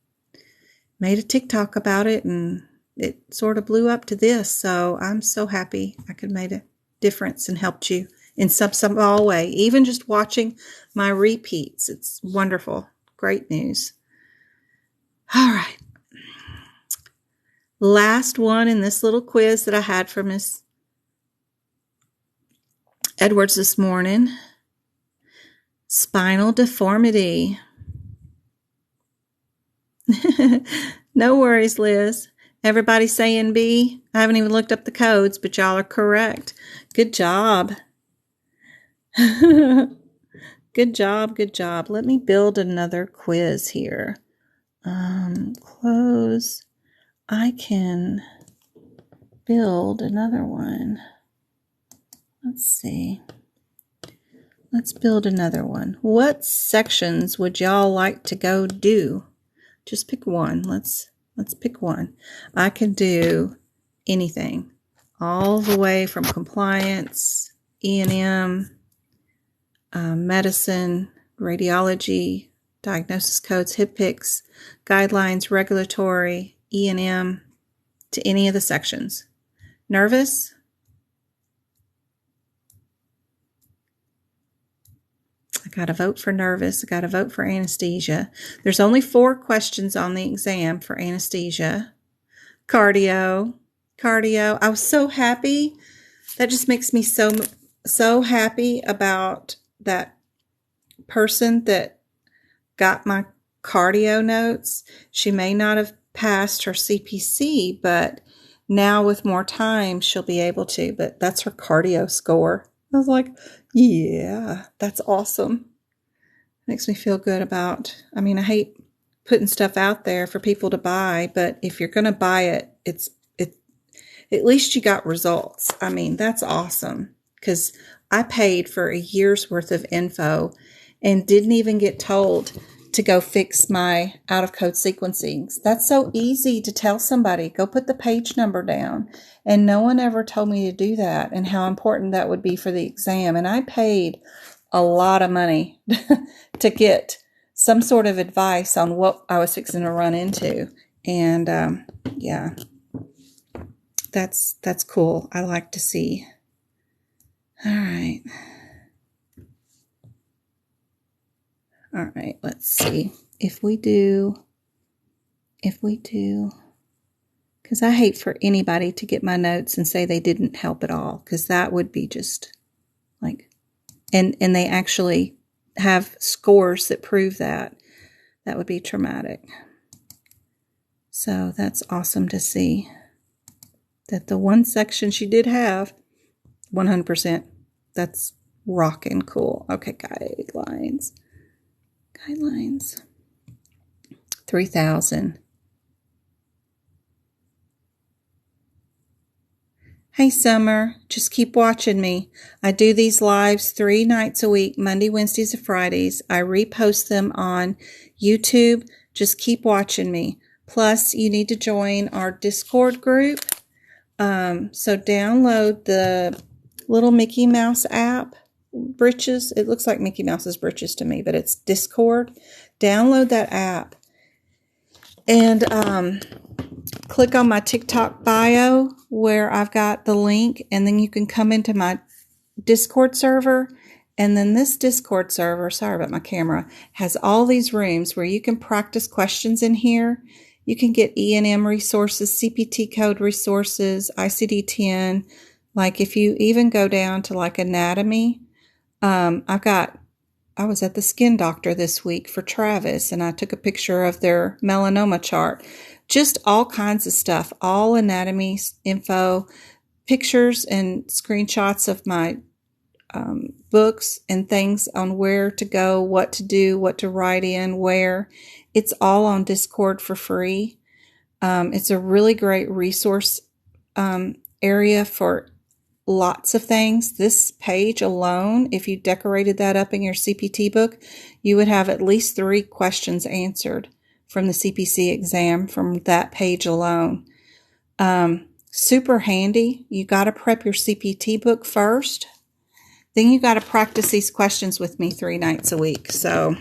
made a TikTok about it, and it sort of blew up to this. So I'm so happy I could make a difference and helped you in some small way. Even just watching my repeats, it's wonderful. Great news. All right. Last one in this little quiz that I had for Miss Edwards this morning. Spinal deformity. No worries, Liz. Everybody saying B. I haven't even looked up the codes, but y'all are correct. Good job. Good job, good job. Let me build another quiz here. Close. I can build another one. Let's see. Let's build another one. What sections would y'all like to go do? Just pick one. Let's pick one. I can do anything. All the way from compliance, E&M, medicine, radiology, diagnosis codes, HIPICS, guidelines, regulatory, E&M, to any of the sections. Nervous? I got to vote for nervous. I got to vote for anesthesia. There's only 4 questions on the exam for anesthesia. Cardio. I was so happy. That just makes me so happy about that person that got my cardio notes. She may not have passed her CPC, but now with more time, she'll be able to. But that's her cardio score. I was like, yeah, that's awesome. Makes me feel good about, I mean, I hate putting stuff out there for people to buy, but if you're going to buy it, at least you got results. I mean, that's awesome, because I paid for a year's worth of info and didn't even get told to go fix my out of code sequencing. That's so easy to tell somebody, go put the page number down. And no one ever told me to do that, and how important that would be for the exam. And I paid a lot of money to get some sort of advice on what I was fixing to run into. And yeah, that's cool. I like to see. All right. All right, let's see if we do, because I hate for anybody to get my notes and say they didn't help at all, because that would be just like, and they actually have scores that prove that. That would be traumatic. So that's awesome to see that the one section she did have 100%. That's rockin' cool. Okay, guidelines. 3,000. Hey, Summer, just keep watching me. I do these lives 3 nights a week, Monday, Wednesdays, and Fridays. I repost them on YouTube. Just keep watching me. Plus, you need to join our Discord group. So download the little Mickey Mouse app britches. It looks like Mickey Mouse's britches to me, but it's Discord. Download that app and click on my TikTok bio where I've got the link, and then you can come into my Discord server. And then this Discord server, sorry about my camera, has all these rooms where you can practice questions in here. You can get E&M resources, CPT code resources, ICD-10. Like if you even go down to like anatomy, I was at the skin doctor this week for Travis, and I took a picture of their melanoma chart. Just all kinds of stuff, all anatomy info, pictures and screenshots of my books and things on where to go, what to do, what to write in, where. It's all on Discord for free. It's a really great resource area for lots of things. This page alone, if you decorated that up in your CPT book, you would have at least 3 questions answered from the CPC exam from that page alone. Super handy. You got to prep your CPT book first. Then you got to practice these questions with me 3 nights a week. So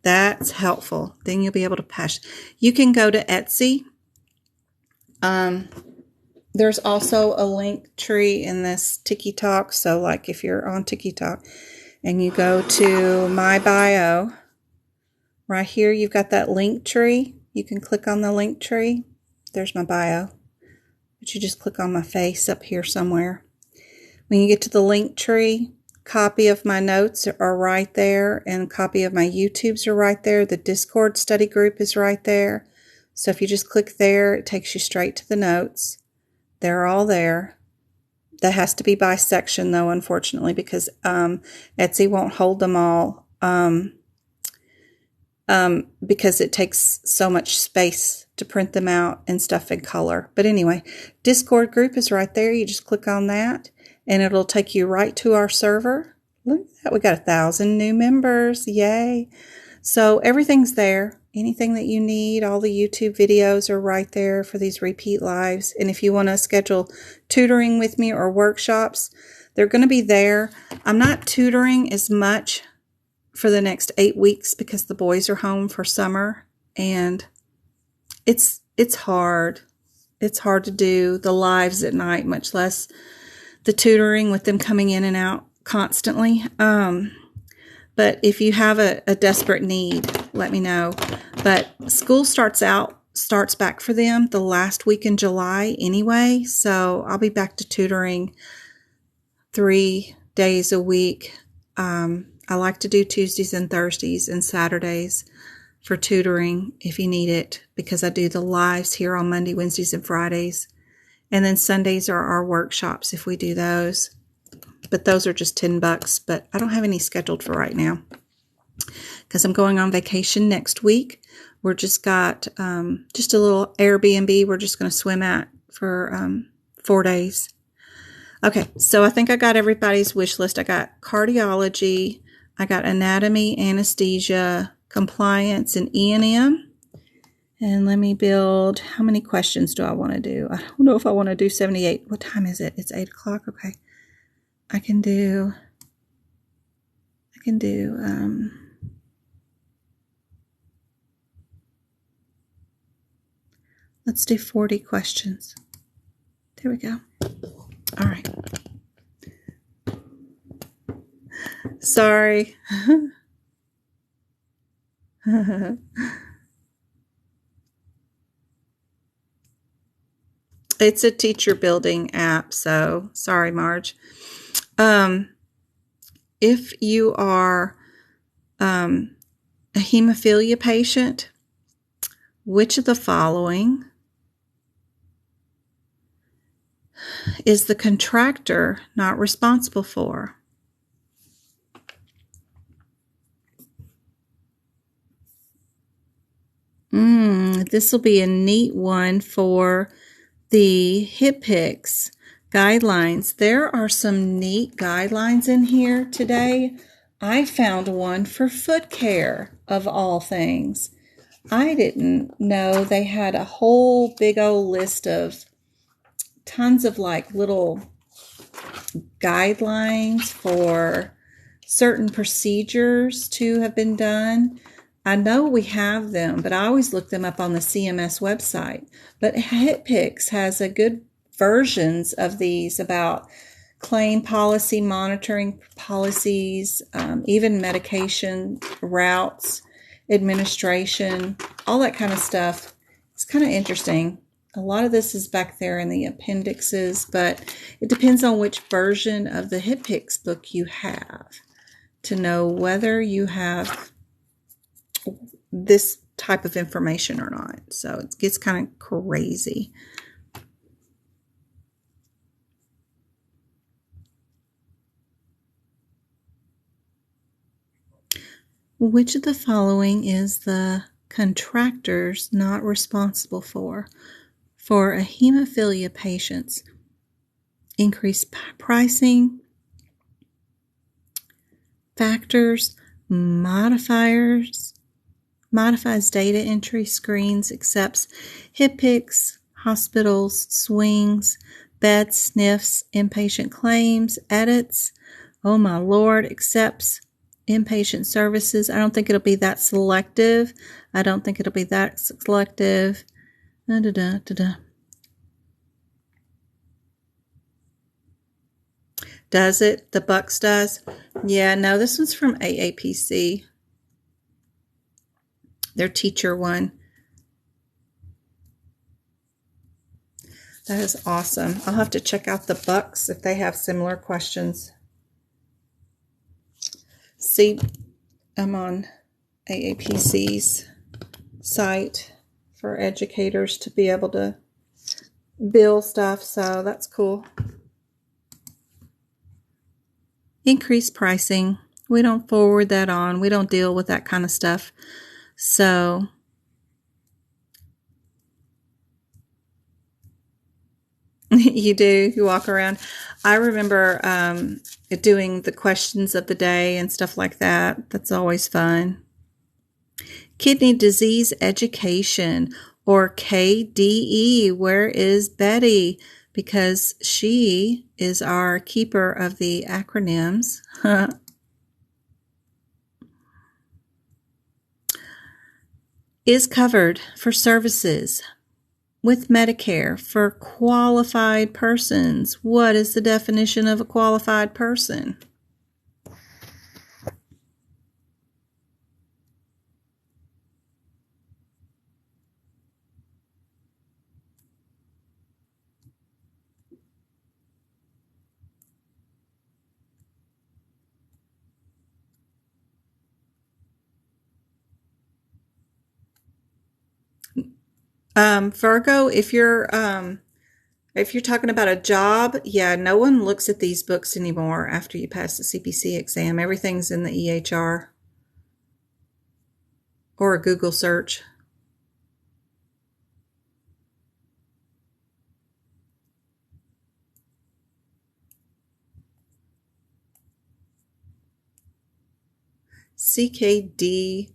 that's helpful. Then you'll be able to pass. You can go to Etsy. There's also a link tree in this TikTok. So like if you're on TikTok and you go to my bio, right here, you've got that link tree. You can click on the link tree. There's my bio. But you just click on my face up here somewhere. When you get to the link tree, copy of my notes are right there, and copy of my YouTubes are right there. The Discord study group is right there. So if you just click there, it takes you straight to the notes. They're all there. That has to be by section, though, unfortunately, because Etsy won't hold them all because it takes so much space to print them out and stuff in color. But anyway, Discord group is right there. You just click on that, and it'll take you right to our server. Look at that. We got 1,000 new members. Yay. So everything's there. Anything that you need, all the YouTube videos are right there for these repeat lives. And if you want to schedule tutoring with me or workshops, they're going to be there. I'm not tutoring as much for the next 8 weeks because the boys are home for summer, and it's hard. It's hard to do the lives at night, much less the tutoring with them coming in and out constantly. But if you have a desperate need, let me know. But school starts back for them the last week in July anyway. So I'll be back to tutoring 3 days a week. I like to do Tuesdays and Thursdays and Saturdays for tutoring if you need it, because I do the lives here on Monday, Wednesdays, and Fridays. And then Sundays are our workshops if we do those. But those are just $10, but I don't have any scheduled for right now because I'm going on vacation next week. We're just got just a little Airbnb we're just going to swim at for 4 days. Okay, so I think I got everybody's wish list. I got cardiology, I got anatomy, anesthesia, compliance, and E&M. And let me build, how many questions do I want to do? I don't know if I want to do 78. What time is it? It's 8 o'clock. Okay. I can do, let's do 40 questions. There we go. All right. Sorry. It's a teacher building app, so sorry, Marge. If you are a hemophilia patient, which of the following is the contractor not responsible for? This will be a neat one for the HIPICS guidelines. There are some neat guidelines in here today. I found one for foot care, of all things. I didn't know they had a whole big old list of tons of like little guidelines for certain procedures to have been done. I know we have them, but I always look them up on the CMS website. But HitPix has a good versions of these about claim policy, monitoring policies, even medication routes, administration, all that kind of stuff. It's kind of interesting. A lot of this is back there in the appendixes, but it depends on which version of the HitPix book you have to know whether you have this type of information or not. So it gets kind of crazy. Which of the following is the contractors not responsible for a hemophilia patients? Increased pricing, factors, modifiers, modifies data entry, screens, accepts HitPix, hospitals, swings, beds, sniffs, inpatient claims, edits, oh my Lord, accepts inpatient services. I don't think it'll be that selective. Does it? The Bucks does? Yeah, no, this one's from aapc. Their teacher one. That is awesome. I'll have to check out the Bucks if they have similar questions. See, I'm on AAPC's site for educators to be able to bill stuff, so that's cool. Increased pricing. We don't forward that on. We don't deal with that kind of stuff. So you do. You walk around. I remember doing the questions of the day and stuff like that. That's always fun. Kidney disease education, or KDE. Where is Betty? Because she is our keeper of the acronyms. Is covered for services with Medicare for qualified persons. What is the definition of a qualified person? Virgo, if you're talking about a job, yeah, no one looks at these books anymore after you pass the CPC exam. Everything's in the EHR or a Google search. CKD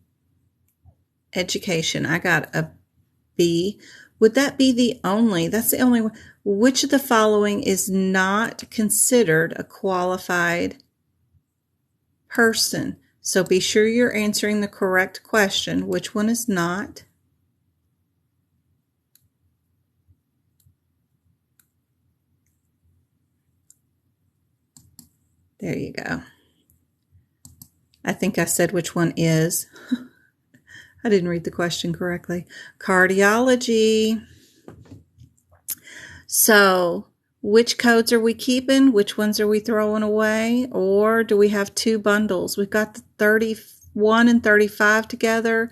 education. I got a B. Would that be the only? That's the only one. Which of the following is not considered a qualified person? So be sure you're answering the correct question. Which one is not? There you go. I think I said which one is. I didn't read the question correctly. Cardiology. So, which codes are we keeping? Which ones are we throwing away? Or do we have two bundles? We've got the 31 and 35 together,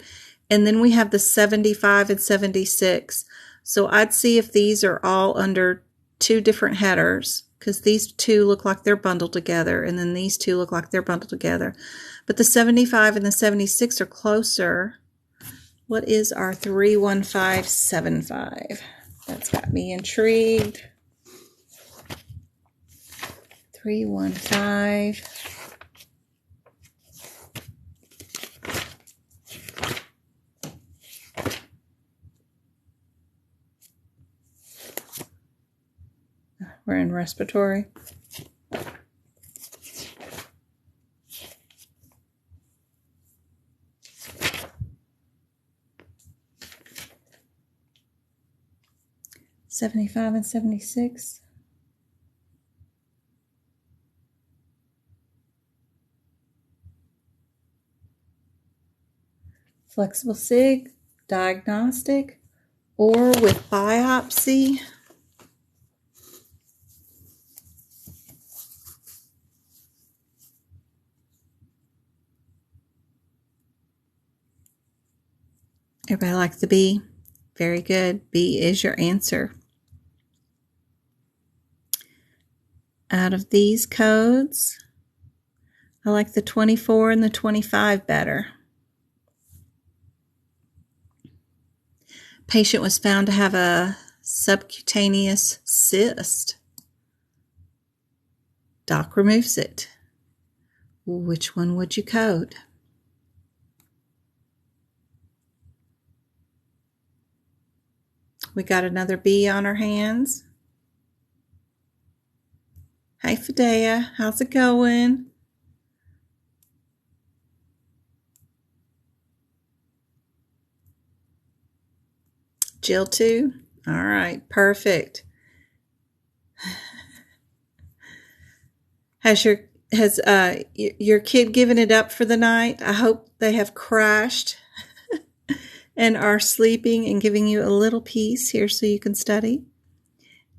and then we have the 75 and 76. So I'd see if these are all under two different headers, because these two look like they're bundled together, and then these two look like they're bundled together. But the 75 and the 76 are closer. What is our 31575? That's got me intrigued. 315. We're in respiratory. 75 and 76. Flexible sig, diagnostic, or with biopsy. Everybody likes the B? Very good. B is your answer. Out of these codes, I like the 24 and the 25 better. Patient was found to have a subcutaneous cyst. Doc removes it. Which one would you code? We got another B on our hands. Hey, Fidea, how's it going? Jill too? All right, perfect. Has your kid given it up for the night? I hope they have crashed and are sleeping and giving you a little piece here so you can study.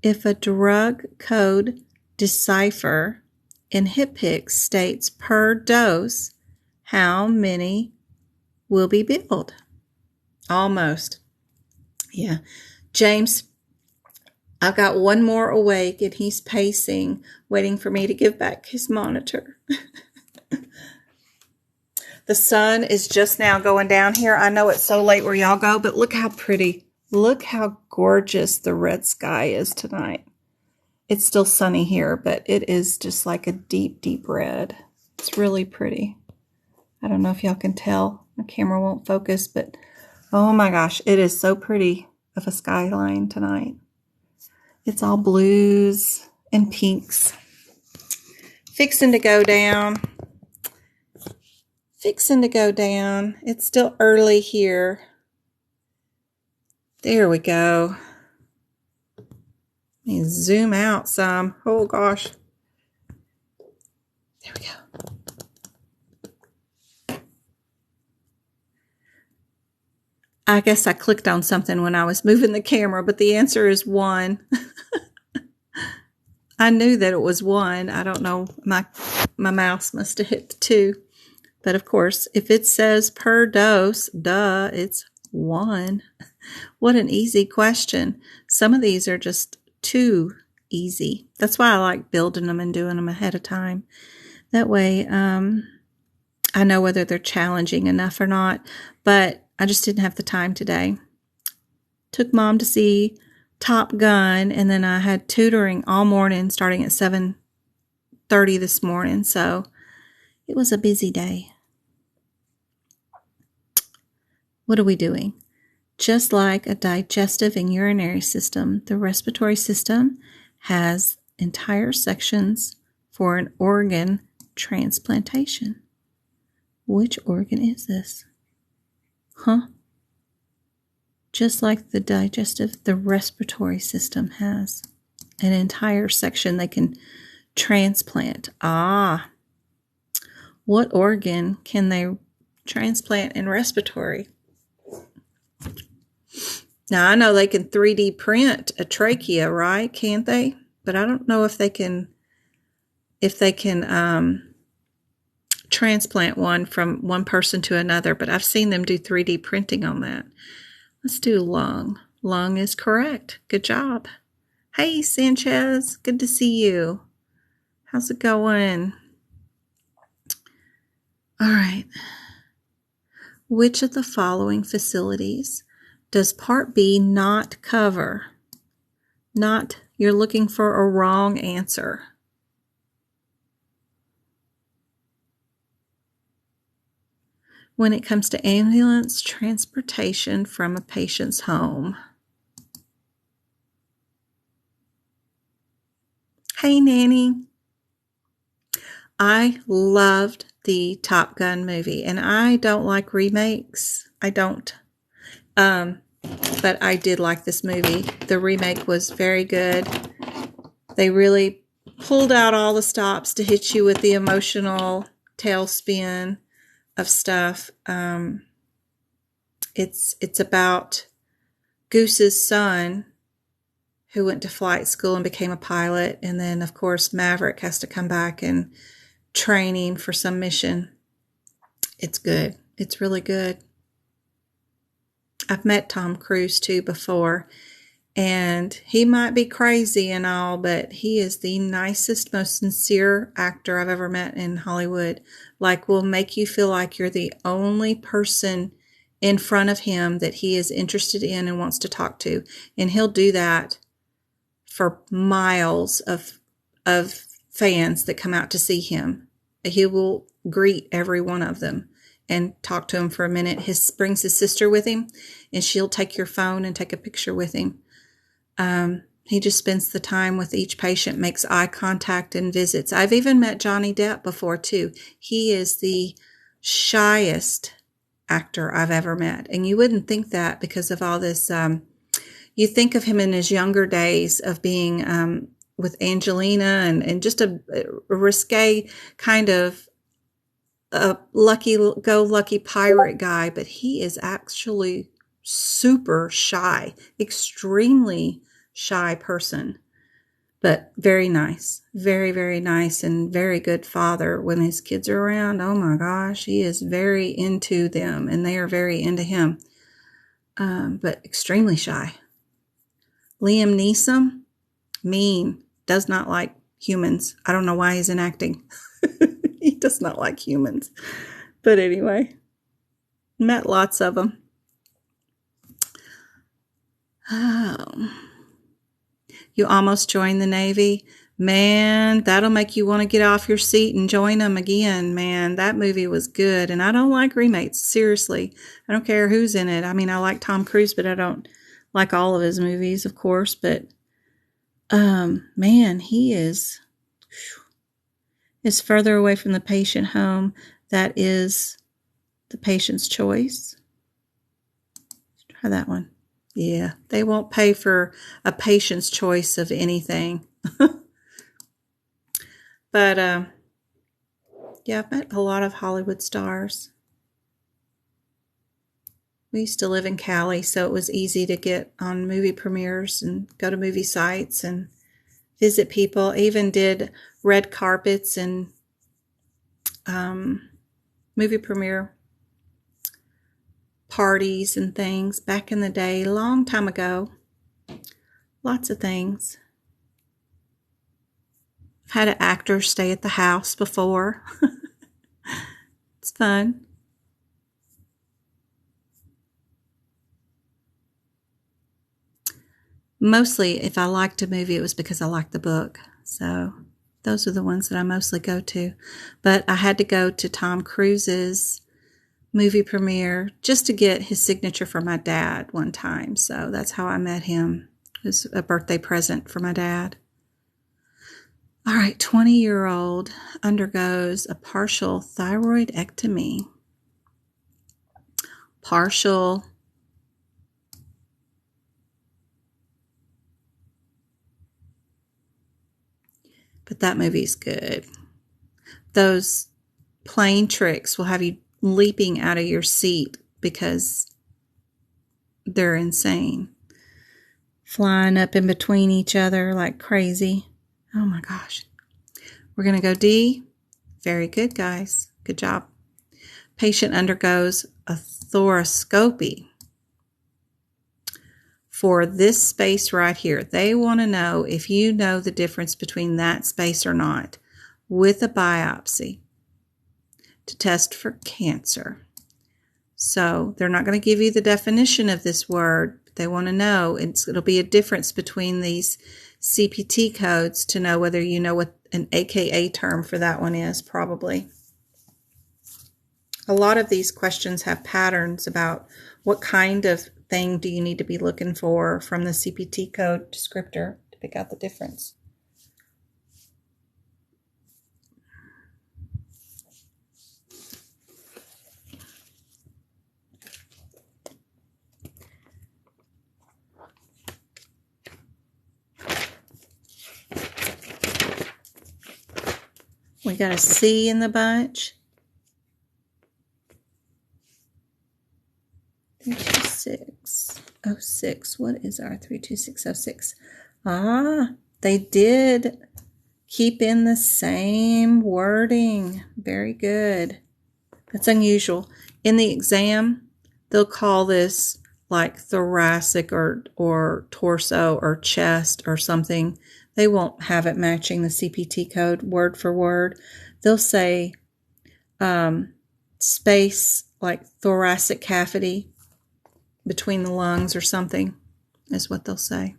If a drug code decipher in HipPix states per dose, how many will be billed? Almost. Yeah. James, I've got one more awake and he's pacing, waiting for me to give back his monitor. The sun is just now going down here. I know it's so late where y'all go, but look how pretty. Look how gorgeous the red sky is tonight. It's still sunny here, but it is just like a deep, deep red. It's really pretty. I don't know if y'all can tell. The camera won't focus, but oh my gosh, it is so pretty of a skyline tonight. It's all blues and pinks. Fixing to go down. Fixing to go down. It's still early here. There we go. Let me zoom out some. Oh gosh. There we go. I guess I clicked on something when I was moving the camera, but the answer is 1. I knew that it was 1. I don't know. My mouse must have hit the 2. But of course, if it says per dose, duh, it's 1. What an easy question. Some of these are just too easy. That's why I like building them and doing them ahead of time. That way, I know whether they're challenging enough or not. But I just didn't have the time today. Took Mom to see Top Gun, and then I had tutoring all morning starting at 7:30 this morning. So it was a busy day. What are we doing? Just like a digestive and urinary system, the respiratory system has entire sections for an organ transplantation. Which organ is this? Huh? Just like the digestive, the respiratory system has an entire section they can transplant. Ah, what organ can they transplant in respiratory? Now, I know they can 3D print a trachea, right? Can't they? But I don't know if they can transplant one from one person to another, but I've seen them do 3D printing on that. Let's do lung. Lung is correct. Good job. Hey, Sanchez. Good to see you. How's it going? All right. Which of the following facilities does Part B not cover? Not, you're looking for a wrong answer. When it comes to ambulance transportation from a patient's home. Hey, Nanny. I loved the Top Gun movie, and I don't like remakes. I don't. but I did like this movie. The remake was very good. They really pulled out all the stops to hit you with the emotional tailspin of stuff. It's about Goose's son who went to flight school and became a pilot, and then of course Maverick has to come back and training for some mission. It's good. It's really good. I've met Tom Cruise too before, and he might be crazy and all, but he is the nicest, most sincere actor I've ever met in Hollywood. Like, will make you feel like you're the only person in front of him that he is interested in and wants to talk to. And he'll do that for miles of fans that come out to see him. He will greet every one of them and talk to him for a minute. Brings his sister with him, and she'll take your phone and take a picture with him. He just spends the time with each patient, makes eye contact, and visits. I've even met Johnny Depp before too. He is the shyest actor I've ever met, and you wouldn't think that because of all this. You think of him in his younger days of being with Angelina and just a risque kind of a lucky pirate guy, but he is actually super shy, extremely shy person, but very nice, very, very nice, and very good father when his kids are around. Oh my gosh, he is very into them and they are very into him, but extremely shy. Liam Neeson, mean, does not like humans. I don't know why he's in acting. He does not like humans. But anyway, met lots of them. Oh. You almost joined the Navy. Man, that'll make you want to get off your seat and join them again. Man, that movie was good. And I don't like remakes. Seriously. I don't care who's in it. I mean, I like Tom Cruise, but I don't like all of his movies, of course. But, man, he is further away from the patient home. That is the patient's choice. Let's try that one. Yeah, they won't pay for a patient's choice of anything. But, yeah, I've met a lot of Hollywood stars. We used to live in Cali, so it was easy to get on movie premieres and go to movie sites and visit people. I even did red carpets and movie premiere parties and things back in the day, a long time ago. Lots of things. I've had an actor stay at the house before. It's fun. Mostly, if I liked a movie, it was because I liked the book. So those are the ones that I mostly go to. But I had to go to Tom Cruise's movie premiere just to get his signature for my dad one time. So that's how I met him. It was a birthday present for my dad. All right, 20-year-old undergoes a partial thyroidectomy. Partial. But that movie's good. Those plane tricks will have you leaping out of your seat because they're insane. Flying up in between each other like crazy. Oh my gosh. We're going to go D. Very good, guys. Good job. Patient undergoes a thoracoscopy for this space right here. They want to know if you know the difference between that space or not with a biopsy to test for cancer. So they're not going to give you the definition of this word. But they want to know. It'll be a difference between these CPT codes to know whether you know what an AKA term for that one is, probably. A lot of these questions have patterns about what kind of thing do you need to be looking for from the CPT code descriptor to pick out the difference. We got a C in the bunch. 32606. What is our 32606? Ah, they did keep in the same wording. Very good. That's unusual. In the exam, they'll call this like thoracic or torso or chest or something. They won't have it matching the CPT code word for word. They'll say space like thoracic cavity between the lungs or something is what they'll say.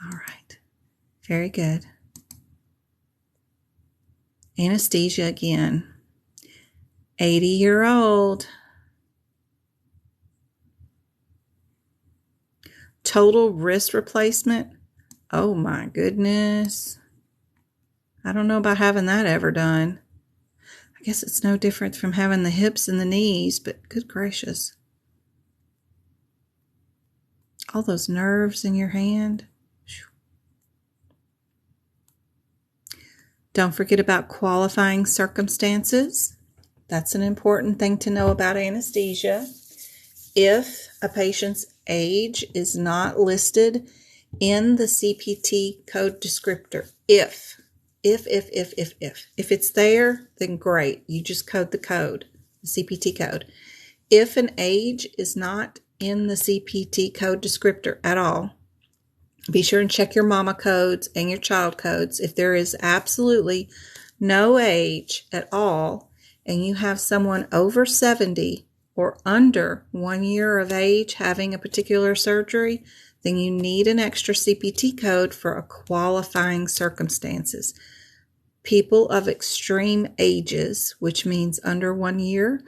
All right. Very good. Anesthesia again. 80-year-old. Total wrist replacement. Oh my goodness. I don't know about having that ever done. I guess it's no different from having the hips and the knees, but good gracious. All those nerves in your hand. Don't forget about qualifying circumstances. That's an important thing to know about anesthesia. If a patient's age is not listed in the CPT code descriptor, if it's there, then great. You just code the code, the CPT code. If an age is not in the CPT code descriptor at all, be sure and check your mama codes and your child codes. If there is absolutely no age at all, and you have someone over 70 or under 1 year of age having a particular surgery, then you need an extra CPT code for a qualifying circumstances. People of extreme ages, which means under 1 year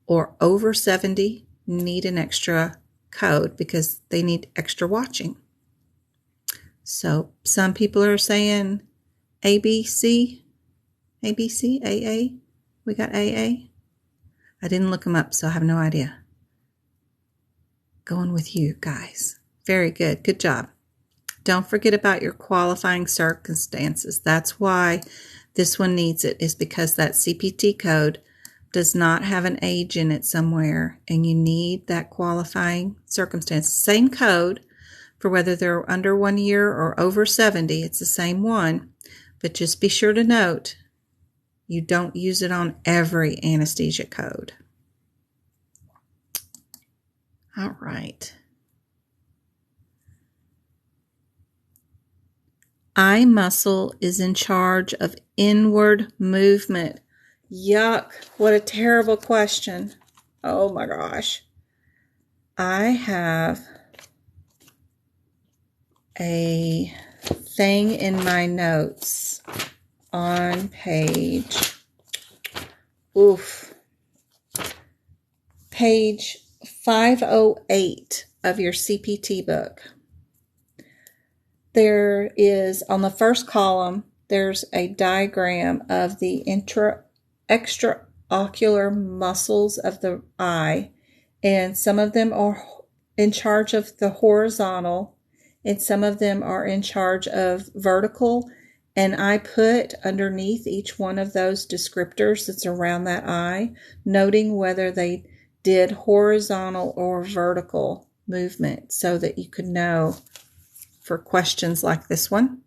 or over 70, need an extra code because they need extra watching. So some people are saying ABC, AA. We got AA. I didn't look them up, so I have no idea. Going with you guys. Very good. Good job. Don't forget about your qualifying circumstances. That's why this one needs it, is because that CPT code does not have an age in it somewhere, and you need that qualifying circumstance. Same code for whether they're under 1 year or over 70. It's the same one, but just be sure to note you don't use it on every anesthesia code. All right. Eye muscle is in charge of inward movement. Yuck. What a terrible question. Oh my gosh. I have a thing in my notes on page 508 of your CPT book. There is, on the first column, there's a diagram of the extraocular muscles of the eye, and some of them are in charge of the horizontal, and some of them are in charge of vertical, and I put underneath each one of those descriptors that's around that eye, noting whether they did horizontal or vertical movement so that you could know for questions like this one.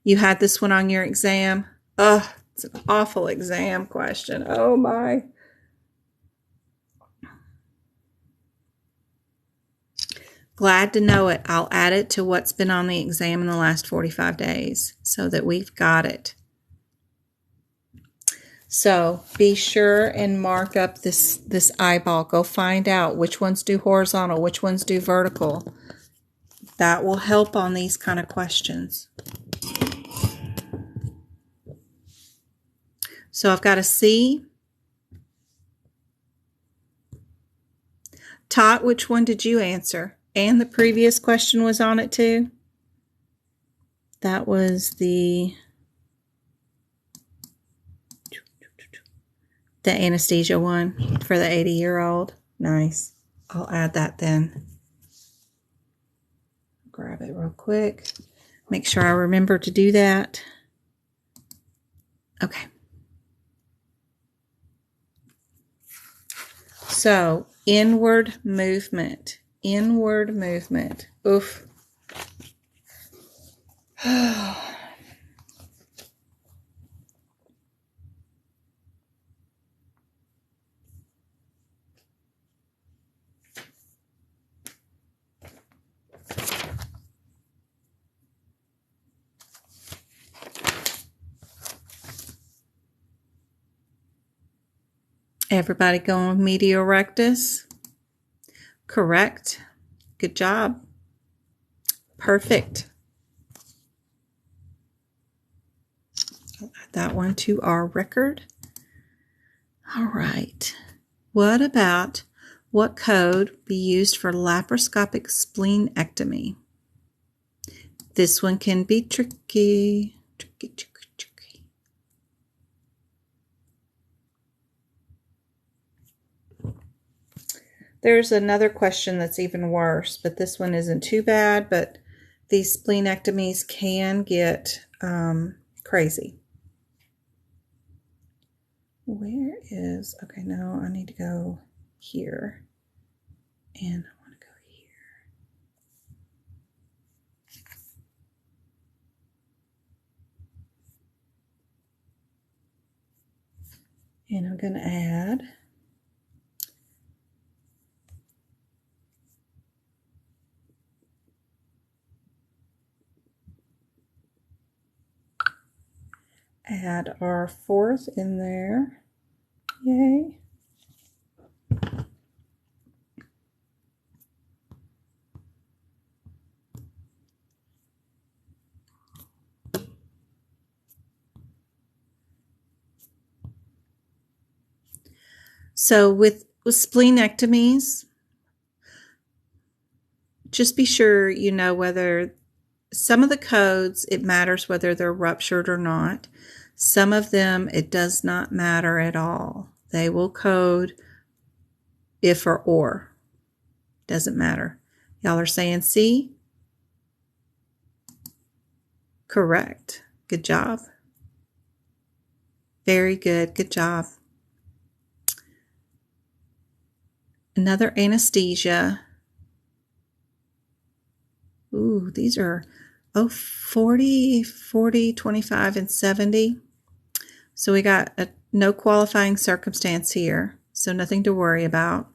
You had this one on your exam. It's an awful exam question. Oh my. Glad to know it. I'll add it to what's been on the exam in the last 45 days so that we've got it. So be sure and mark up this eyeball. Go find out which ones do horizontal, which ones do vertical. That will help on these kind of questions. So I've got a C. Tot, which one did you answer? And the previous question was on it too? That was the anesthesia one for the 80-year-old. Nice. I'll add that then. Grab it real quick. Make sure I remember to do that. Okay. So, inward movement. Inward movement. Oof. Everybody going medial rectus? Correct. Good job. Perfect. I'll add that one to our record. All right. What about what code be used for laparoscopic splenectomy? This one can be tricky. Tricky. There's another question that's even worse, but this one isn't too bad, but these splenectomies can get crazy. Where is, okay, no, I need to go here, and I want to go here. And I'm going to add our fourth in there. Yay. So with splenectomies, just be sure you know whether some of the codes, it matters whether they're ruptured or not. Some of them, it does not matter at all. They will code if or. Doesn't matter. Y'all are saying C? Correct. Good job. Very good. Good job. Another anesthesia. Ooh, these are 40, 25, and 70. So we got no qualifying circumstance here, so nothing to worry about.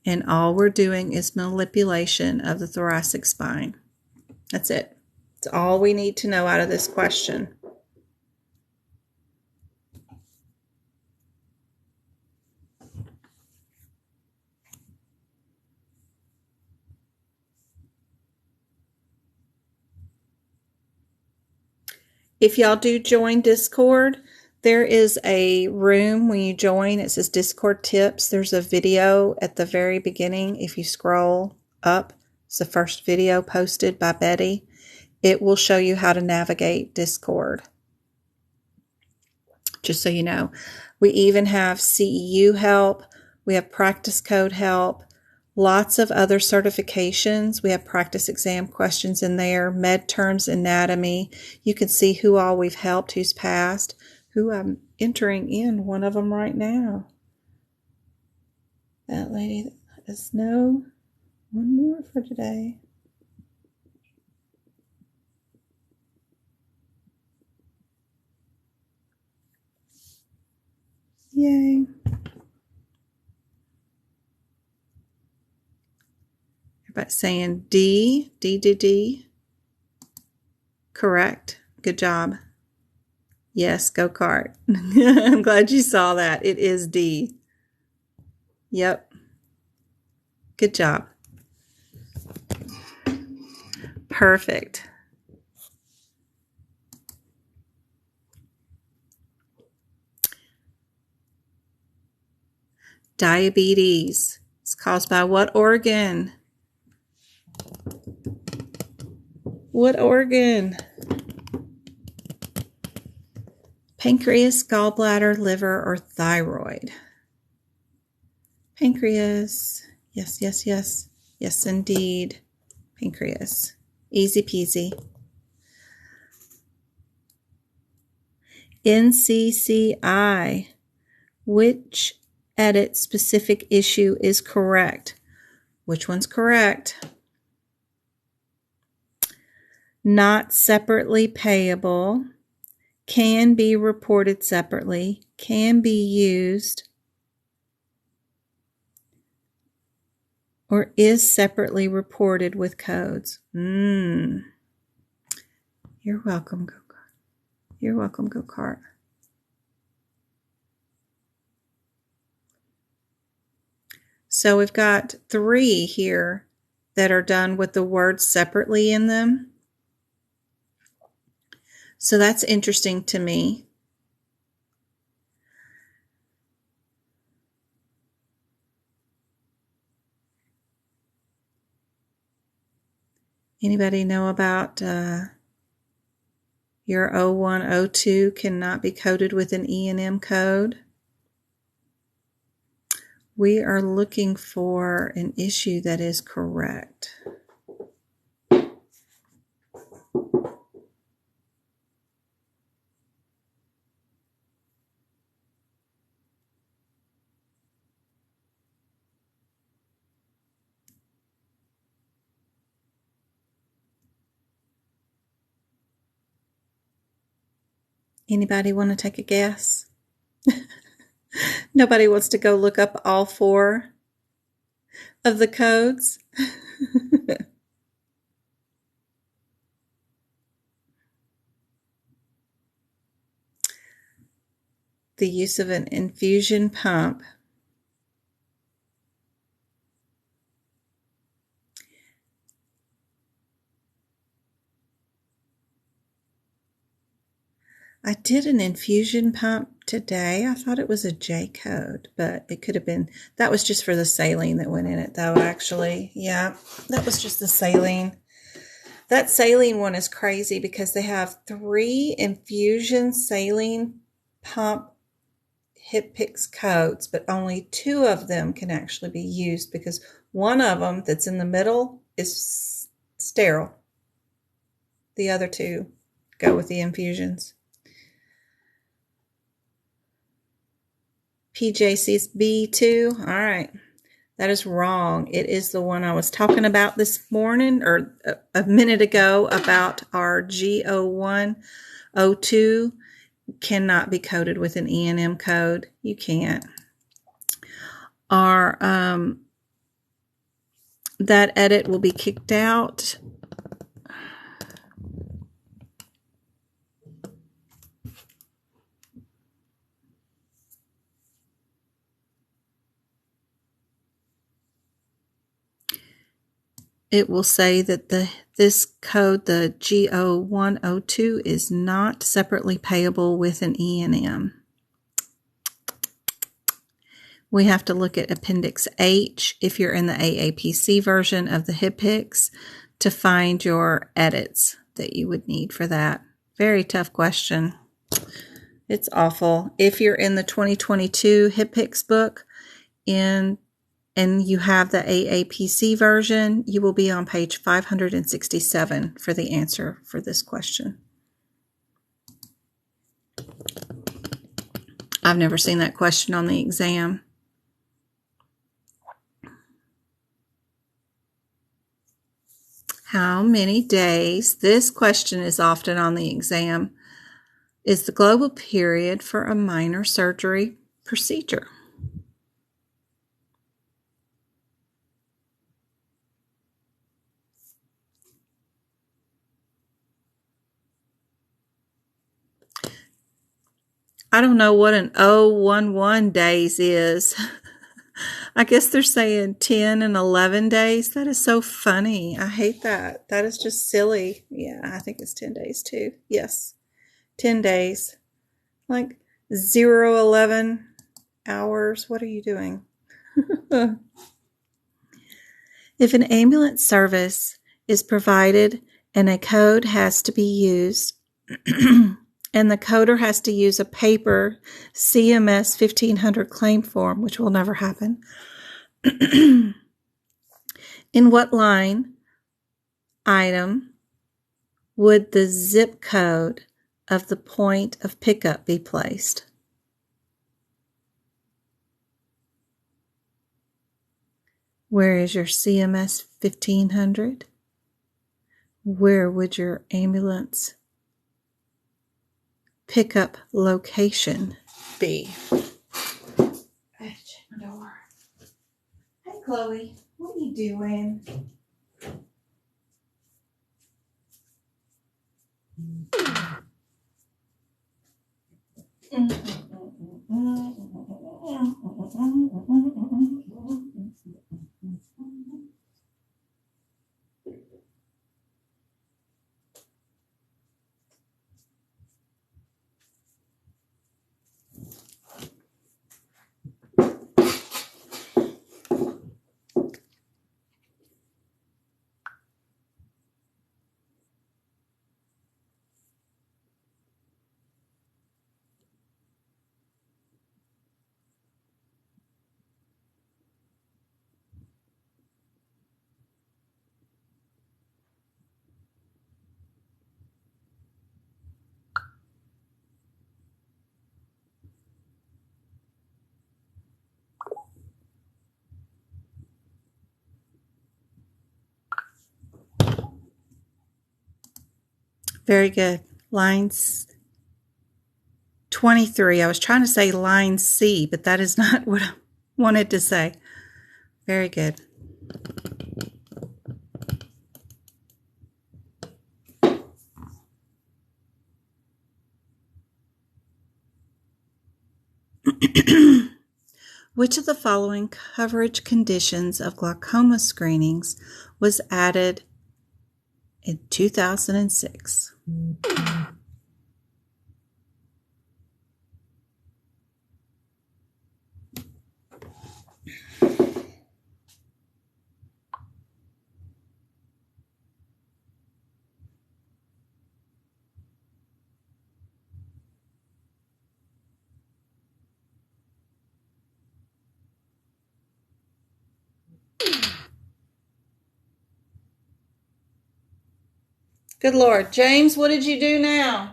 And all we're doing is manipulation of the thoracic spine. That's it. That's all we need to know out of this question. If y'all do join Discord, there is a room when you join. It says Discord Tips. There's a video at the very beginning. If you scroll up, it's the first video posted by Betty. It will show you how to navigate Discord. Just so you know. We even have CEU help. We have practice code help. Lots of other certifications. We have practice exam questions in there, med terms, anatomy. You can see who all we've helped, who's passed, who I'm entering in one of them right now. That lady that let us know. One more for today. Yay. Everybody saying D, D, D, D. Correct. Good job. Yes, go kart. I'm glad you saw that. It is D. Yep. Good job. Perfect. Diabetes is caused by what organ? What organ? Pancreas, gallbladder, liver, or thyroid? Pancreas. Yes, yes, yes. Yes, indeed. Pancreas. Easy peasy. NCCI. Which edit specific issue is correct? Which one's correct? Not separately payable. Can be reported separately. Can be used. Or is separately reported with codes. You're welcome, Go-Kart. You're welcome, Go-Kart. So we've got 3 here that are done with the words separately in them. So that's interesting to me. Anybody know about your 0102 cannot be coded with an E&M code? We are looking for an issue that is correct. Anybody want to take a guess? Nobody wants to go look up all 4 of the codes? The use of an infusion pump. I did an infusion pump today. I thought it was a J code, but it could have been, that was just for the saline that went in it though, actually. Yeah, that was just the saline. That saline one is crazy because they have 3 infusion saline pump HIPPICS codes, but only 2 of them can actually be used because one of them that's in the middle is sterile. The other 2 go with the infusions. PJCB2, all right. That is wrong. It is the one I was talking about this morning or a minute ago about our G0102 cannot be coded with an E&M code. You can't. Our that edit will be kicked out. It will say that this code, the G0102, is not separately payable with an E&M. We have to look at Appendix H if you're in the aapc version of the HIPPICS to find your edits that you would need for that. Very tough question. It's awful. If you're in the 2022 HIPPICS book and you have the aapc version, you will be on page 567 for the answer for this question. I've never seen that question on the exam. How many days, this question is often on the exam, is the global period for a minor surgery procedure? I don't know what an 011 days is. I guess they're saying 10 and 11 days. That is so funny. I hate that. That is just silly. Yeah, I think it's 10 days too. Yes, 10 days. Like 011 hours. What are you doing? If an ambulance service is provided and a code has to be used, and the coder has to use a paper CMS 1500 claim form, which will never happen, In what line item would the zip code of the point of pickup be placed? Where is your CMS 1500? Where would your ambulance pickup location be? I have to check my door. Hey, Chloe, what are you doing? Very good. Lines 23. I was trying to say line C, but that is not what I wanted to say. Very good. Which of the following coverage conditions of glaucoma screenings was added in 2006? Good Lord. James, what did you do now?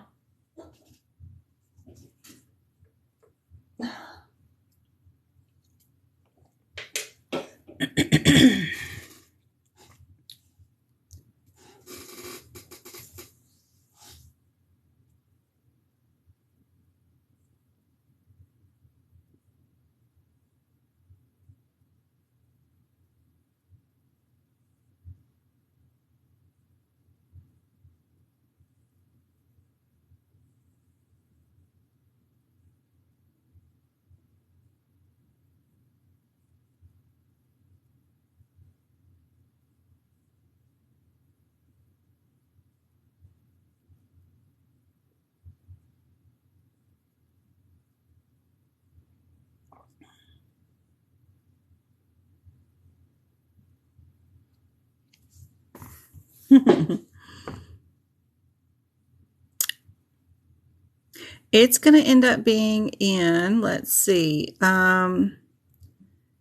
It's going to end up being in, let's see,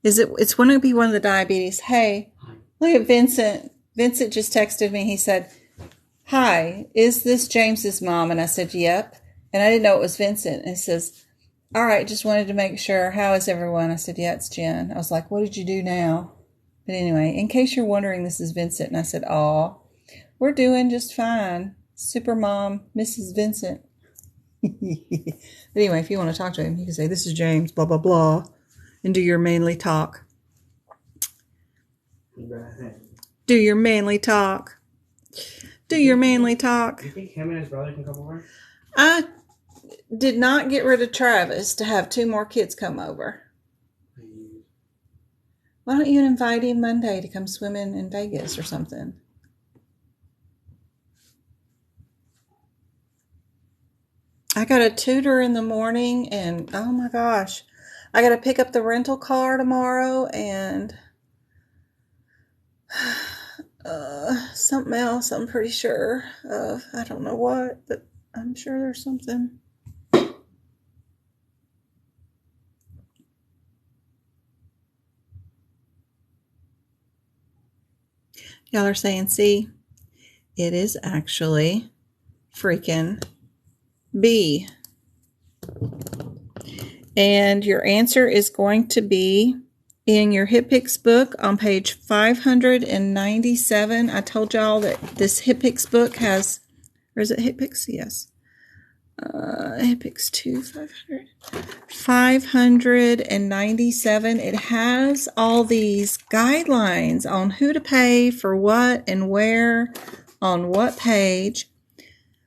it's going to be one of the diabetes. Hey, look at Vincent. Vincent just texted me. He said, hi, is this James's mom? And I said, yep. And I didn't know it was Vincent. And he says, all right, just wanted to make sure. How is everyone? I said, yeah, it's Jen. I was like, what did you do now? But anyway, in case you're wondering, this is Vincent. And I said, aw, we're doing just fine. Super mom, Mrs. Vincent. But anyway, if you want to talk to him, you can say, this is James, blah, blah, blah, and do your manly talk. Do your manly talk. Do your manly talk. Do you think him and his brother can come over? I did not get rid of Travis to have 2 more kids come over. Why don't you invite him Monday to come swimming in Vegas or something? I got a tutor in the morning, and oh my gosh, I got to pick up the rental car tomorrow, and something else I'm pretty sure of. I don't know what, but I'm sure there's something. Y'all are saying C. It is actually freaking B. And your answer is going to be in your HipPix book on page 597. I told y'all that this HipPix book has, or is it HipPix? Yes. HipPix 2, 500. 597. It has all these guidelines on who to pay for what and where on what page.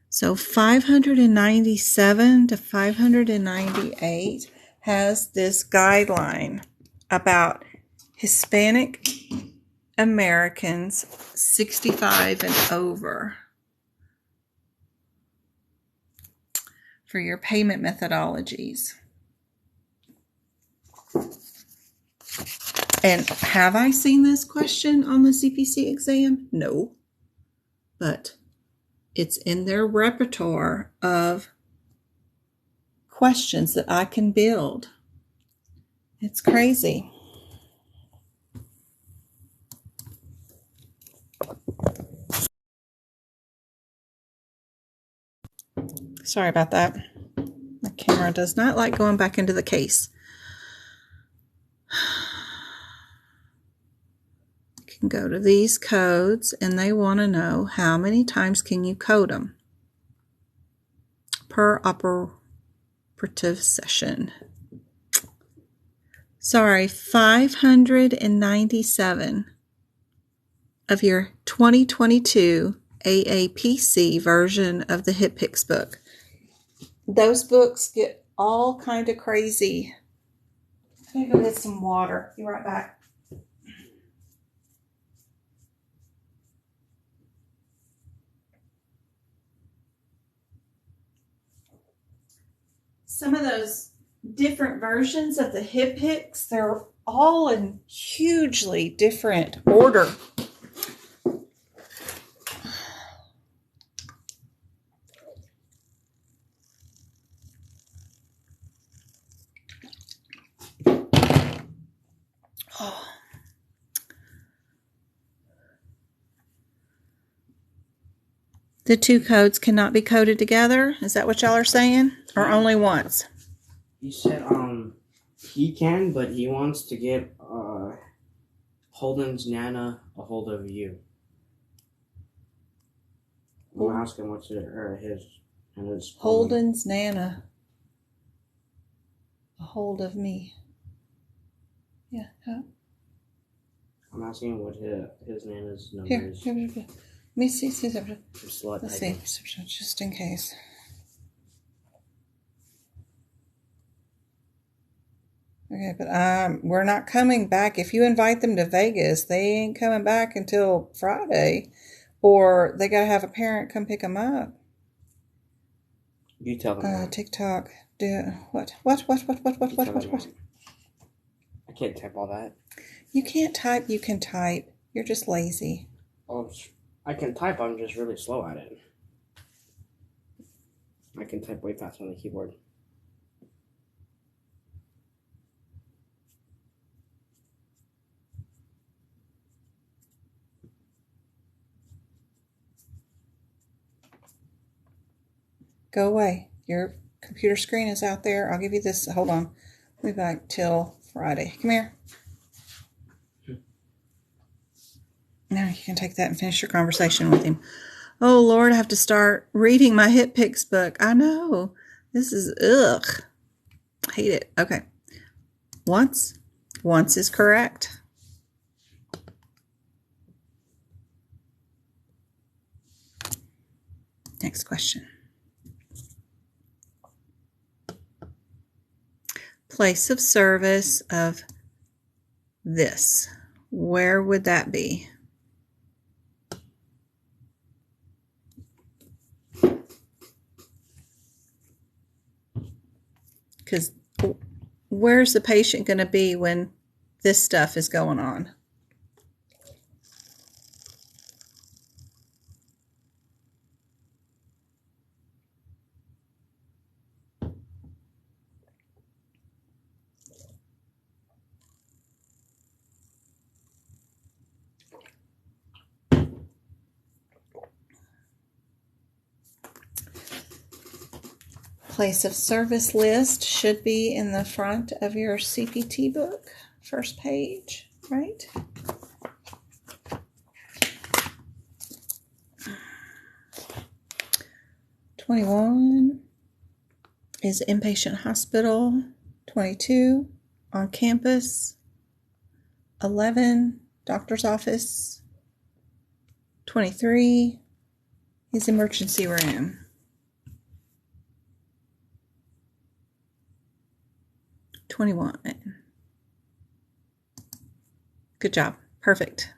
So 597 to 598 has this guideline about Hispanic Americans 65 and over for your payment methodologies. And have I seen this question on the CPC exam? No. But it's in their repertoire of questions that I can build. It's crazy. Sorry about that. My camera does not like going back into the case. You can go to these codes and they want to know how many times can you code them per operative session. Sorry, 597 of your 2022 AAPC version of the HipPix book. Those books get all kind of crazy. I'm going to go get some water. Be right back. Some of those different versions of the HipPix, they're all in hugely different order. Oh. The two codes cannot be coded together? Is that what y'all are saying? Or only once? He said he can, but he wants to get Holden's Nana a hold of you. I'm asking what's his Holden's Nana a hold of me. Yeah. Huh? I'm asking what his Nana's number Here. is. Let me see. Let's see. Just in case. Okay, but we're not coming back. If you invite them to Vegas, they ain't coming back until Friday, or they gotta have a parent come pick them up. You tell them that. TikTok. What? I can't type all that. You can't type. You can type. You're just lazy. Oh, I can type. I'm just really slow at it. I can type way faster on the keyboard. Go away. Your computer screen is out there. I'll give you this. Hold on. We'll be back till Friday. Come here. Now you can take that and finish your conversation with him. Oh, Lord, I have to start reading my HipPix book. I know. This is, ugh. I hate it. Okay. Once is correct. Next question. Place of service of this. Where would that be? Because where's the patient going to be when this stuff is going on? place of service list should be in the front of your CPT book, first page, right? "21 is inpatient hospital. 22, on campus. 11, doctor's office. 23 is emergency room. 21. Good job. Perfect.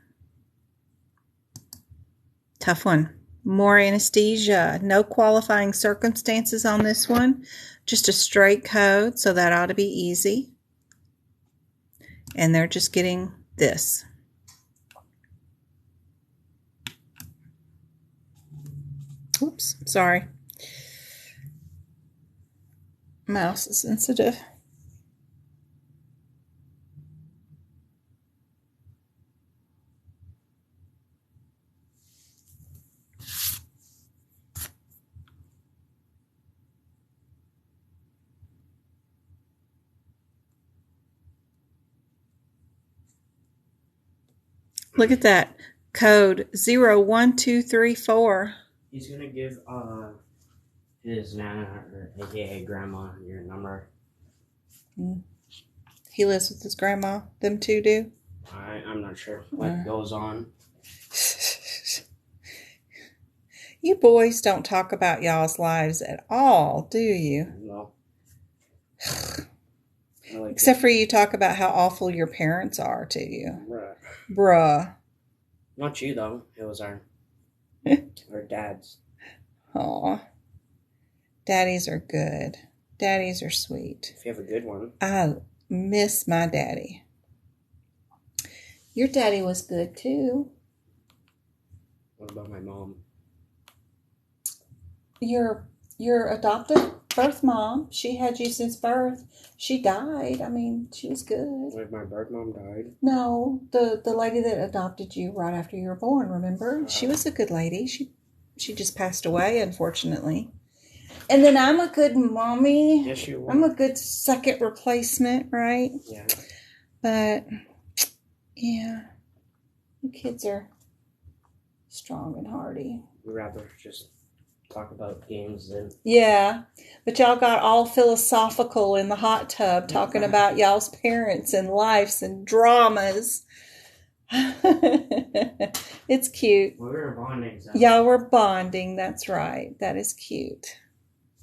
Tough one. More anesthesia. No qualifying circumstances on this one. Just a straight code, so that ought to be easy. And they're just getting this. Oops, sorry. Mouse is sensitive. Look at that. Code 01234. He's gonna give his nana, or aka grandma, your number. He lives with his grandma. Them two do? I'm not sure what goes on. You boys don't talk about y'all's lives at all, do you? No. Except for you talk about how awful your parents are to you. Bruh. Not you, though. It was our dads. Aw. Daddies are good. Daddies are sweet. If you have a good one. I miss my daddy. Your daddy was good, too. What about my mom? Your adopted birth mom, she had you since birth. She died. I mean, she was good. Like my birth mom died? No, the lady that adopted you right after you were born, remember? She was a good lady. She just passed away, unfortunately. And then I'm a good mommy. Yes, you were. I'm a good second replacement, right? Yeah. But, yeah, the kids are strong and hardy. We'd rather just talk about games than... Yeah, but y'all got all philosophical in the hot tub talking about y'all's parents and lives and dramas. It's cute. We were bonding. So. Y'all were bonding, that's right. That is cute.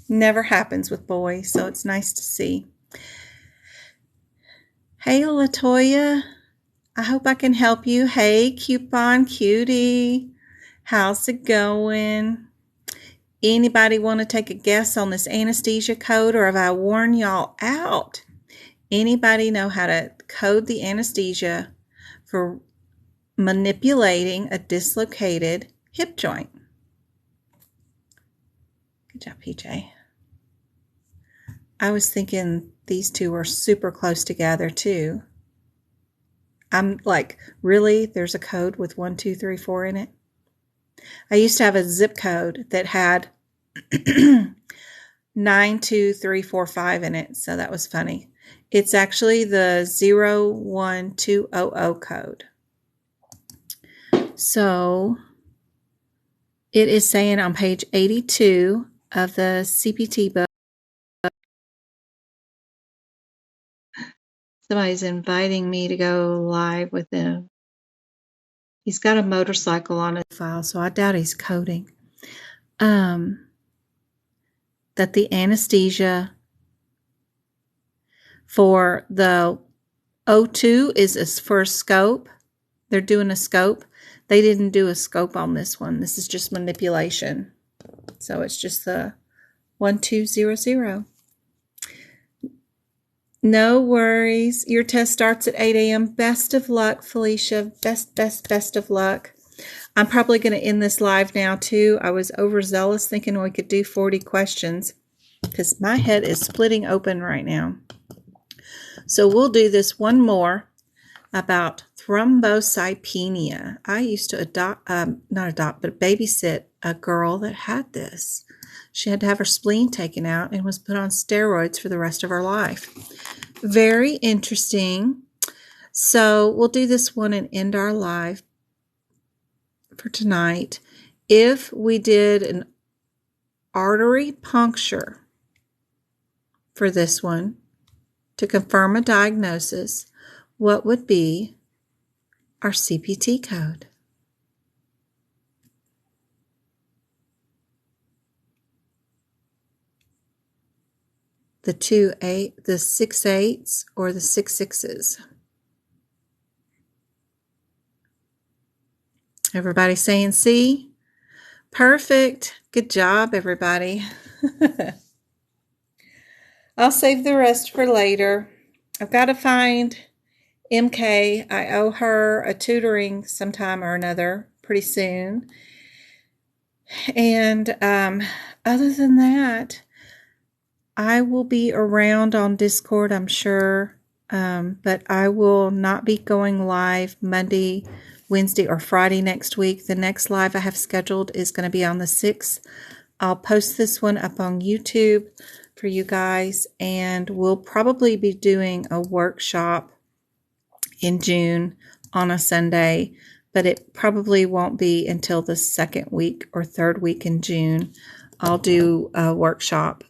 Never happens with boys, so it's nice to see. Hey, LaToya. I hope I can help you. Hey, Coupon Cutie. How's it going? Anybody want to take a guess on this anesthesia code, or have I worn y'all out? Anybody know how to code the anesthesia for manipulating a dislocated hip joint? Good job, PJ. I was thinking these two are super close together too. I'm like, really? There's a code with 1, 2, 3, 4 in it? I used to have a zip code that had 92345 in it, so that was funny. It's actually the 01200 code. So it is saying on page 82 of the CPT book, somebody's inviting me to go live with him. He's got a motorcycle on his file, so I doubt he's coding. That the anesthesia for the O2 is for a scope. They're doing a scope. They didn't do a scope on this one. This is just manipulation. So it's just the 1200. No worries. Your test starts at 8 a.m. Best of luck, Felicia. Best of luck. I'm probably going to end this live now, too. I was overzealous thinking we could do 40 questions because my head is splitting open right now. So we'll do this one more about thrombocytopenia. I used to babysit a girl that had this. she had to have her spleen taken out and was put on steroids for the rest of her life. Very interesting. So we'll do this one and end our live for tonight. If we did an artery puncture for this one to confirm a diagnosis, what would be our CPT code? The 2-8, the 6-8s, or the 6-6s? Everybody saying C? Perfect. Good job, everybody. I'll save the rest for later. I've got to find MK. I owe her a tutoring sometime or another pretty soon. And other than that, I will be around on Discord, I'm sure. But I will not be going live Monday, Wednesday, or Friday next week. The next live I have scheduled is going to be on the 6th. I'll post this one up on YouTube for you guys, and we'll probably be doing a workshop in June on a Sunday, but it probably won't be until the 2nd week or 3rd week in June. I'll do a workshop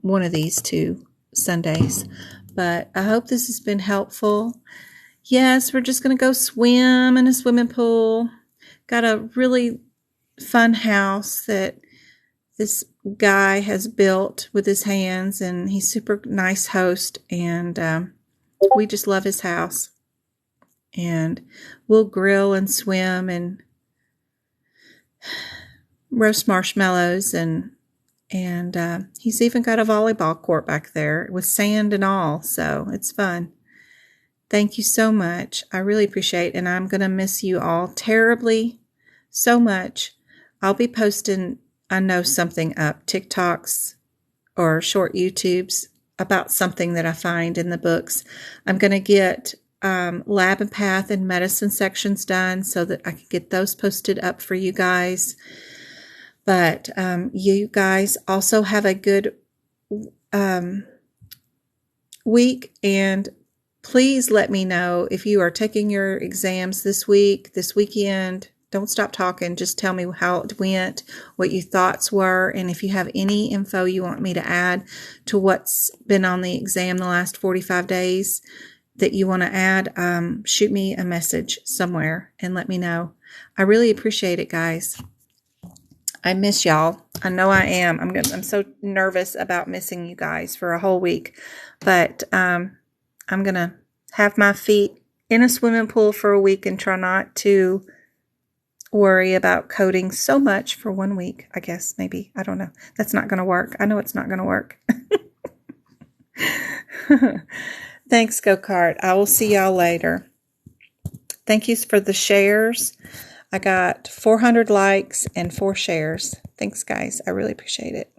one of these 2 Sundays. But I hope this has been helpful. Yes, we're just going to go swim in a swimming pool. Got a really fun house that this guy has built with his hands, and he's super nice host, and we just love his house. And we'll grill and swim and roast marshmallows, and he's even got a volleyball court back there with sand and all, so it's fun. Thank you so much. I really appreciate it, and I'm going to miss you all terribly so much. I'll be posting, I know, something up, TikToks or short YouTubes about something that I find in the books. I'm going to get lab and path and medicine sections done so that I can get those posted up for you guys. But you guys also have a good week, and please let me know if you are taking your exams this week, this weekend. Don't stop talking. Just tell me how it went, what your thoughts were, and if you have any info you want me to add to what's been on the exam the last 45 days that you want to add, shoot me a message somewhere and let me know. I really appreciate it, guys. I miss y'all. I know I am. I'm so nervous about missing you guys for a whole week, but I'm going to have my feet in a swimming pool for a week and try not to worry about coding so much for 1 week, I guess, maybe. I don't know. That's not going to work. I know it's not going to work. Thanks, Go-Kart. I will see y'all later. Thank you for the shares. I got 400 likes and 4 shares. Thanks, guys. I really appreciate it.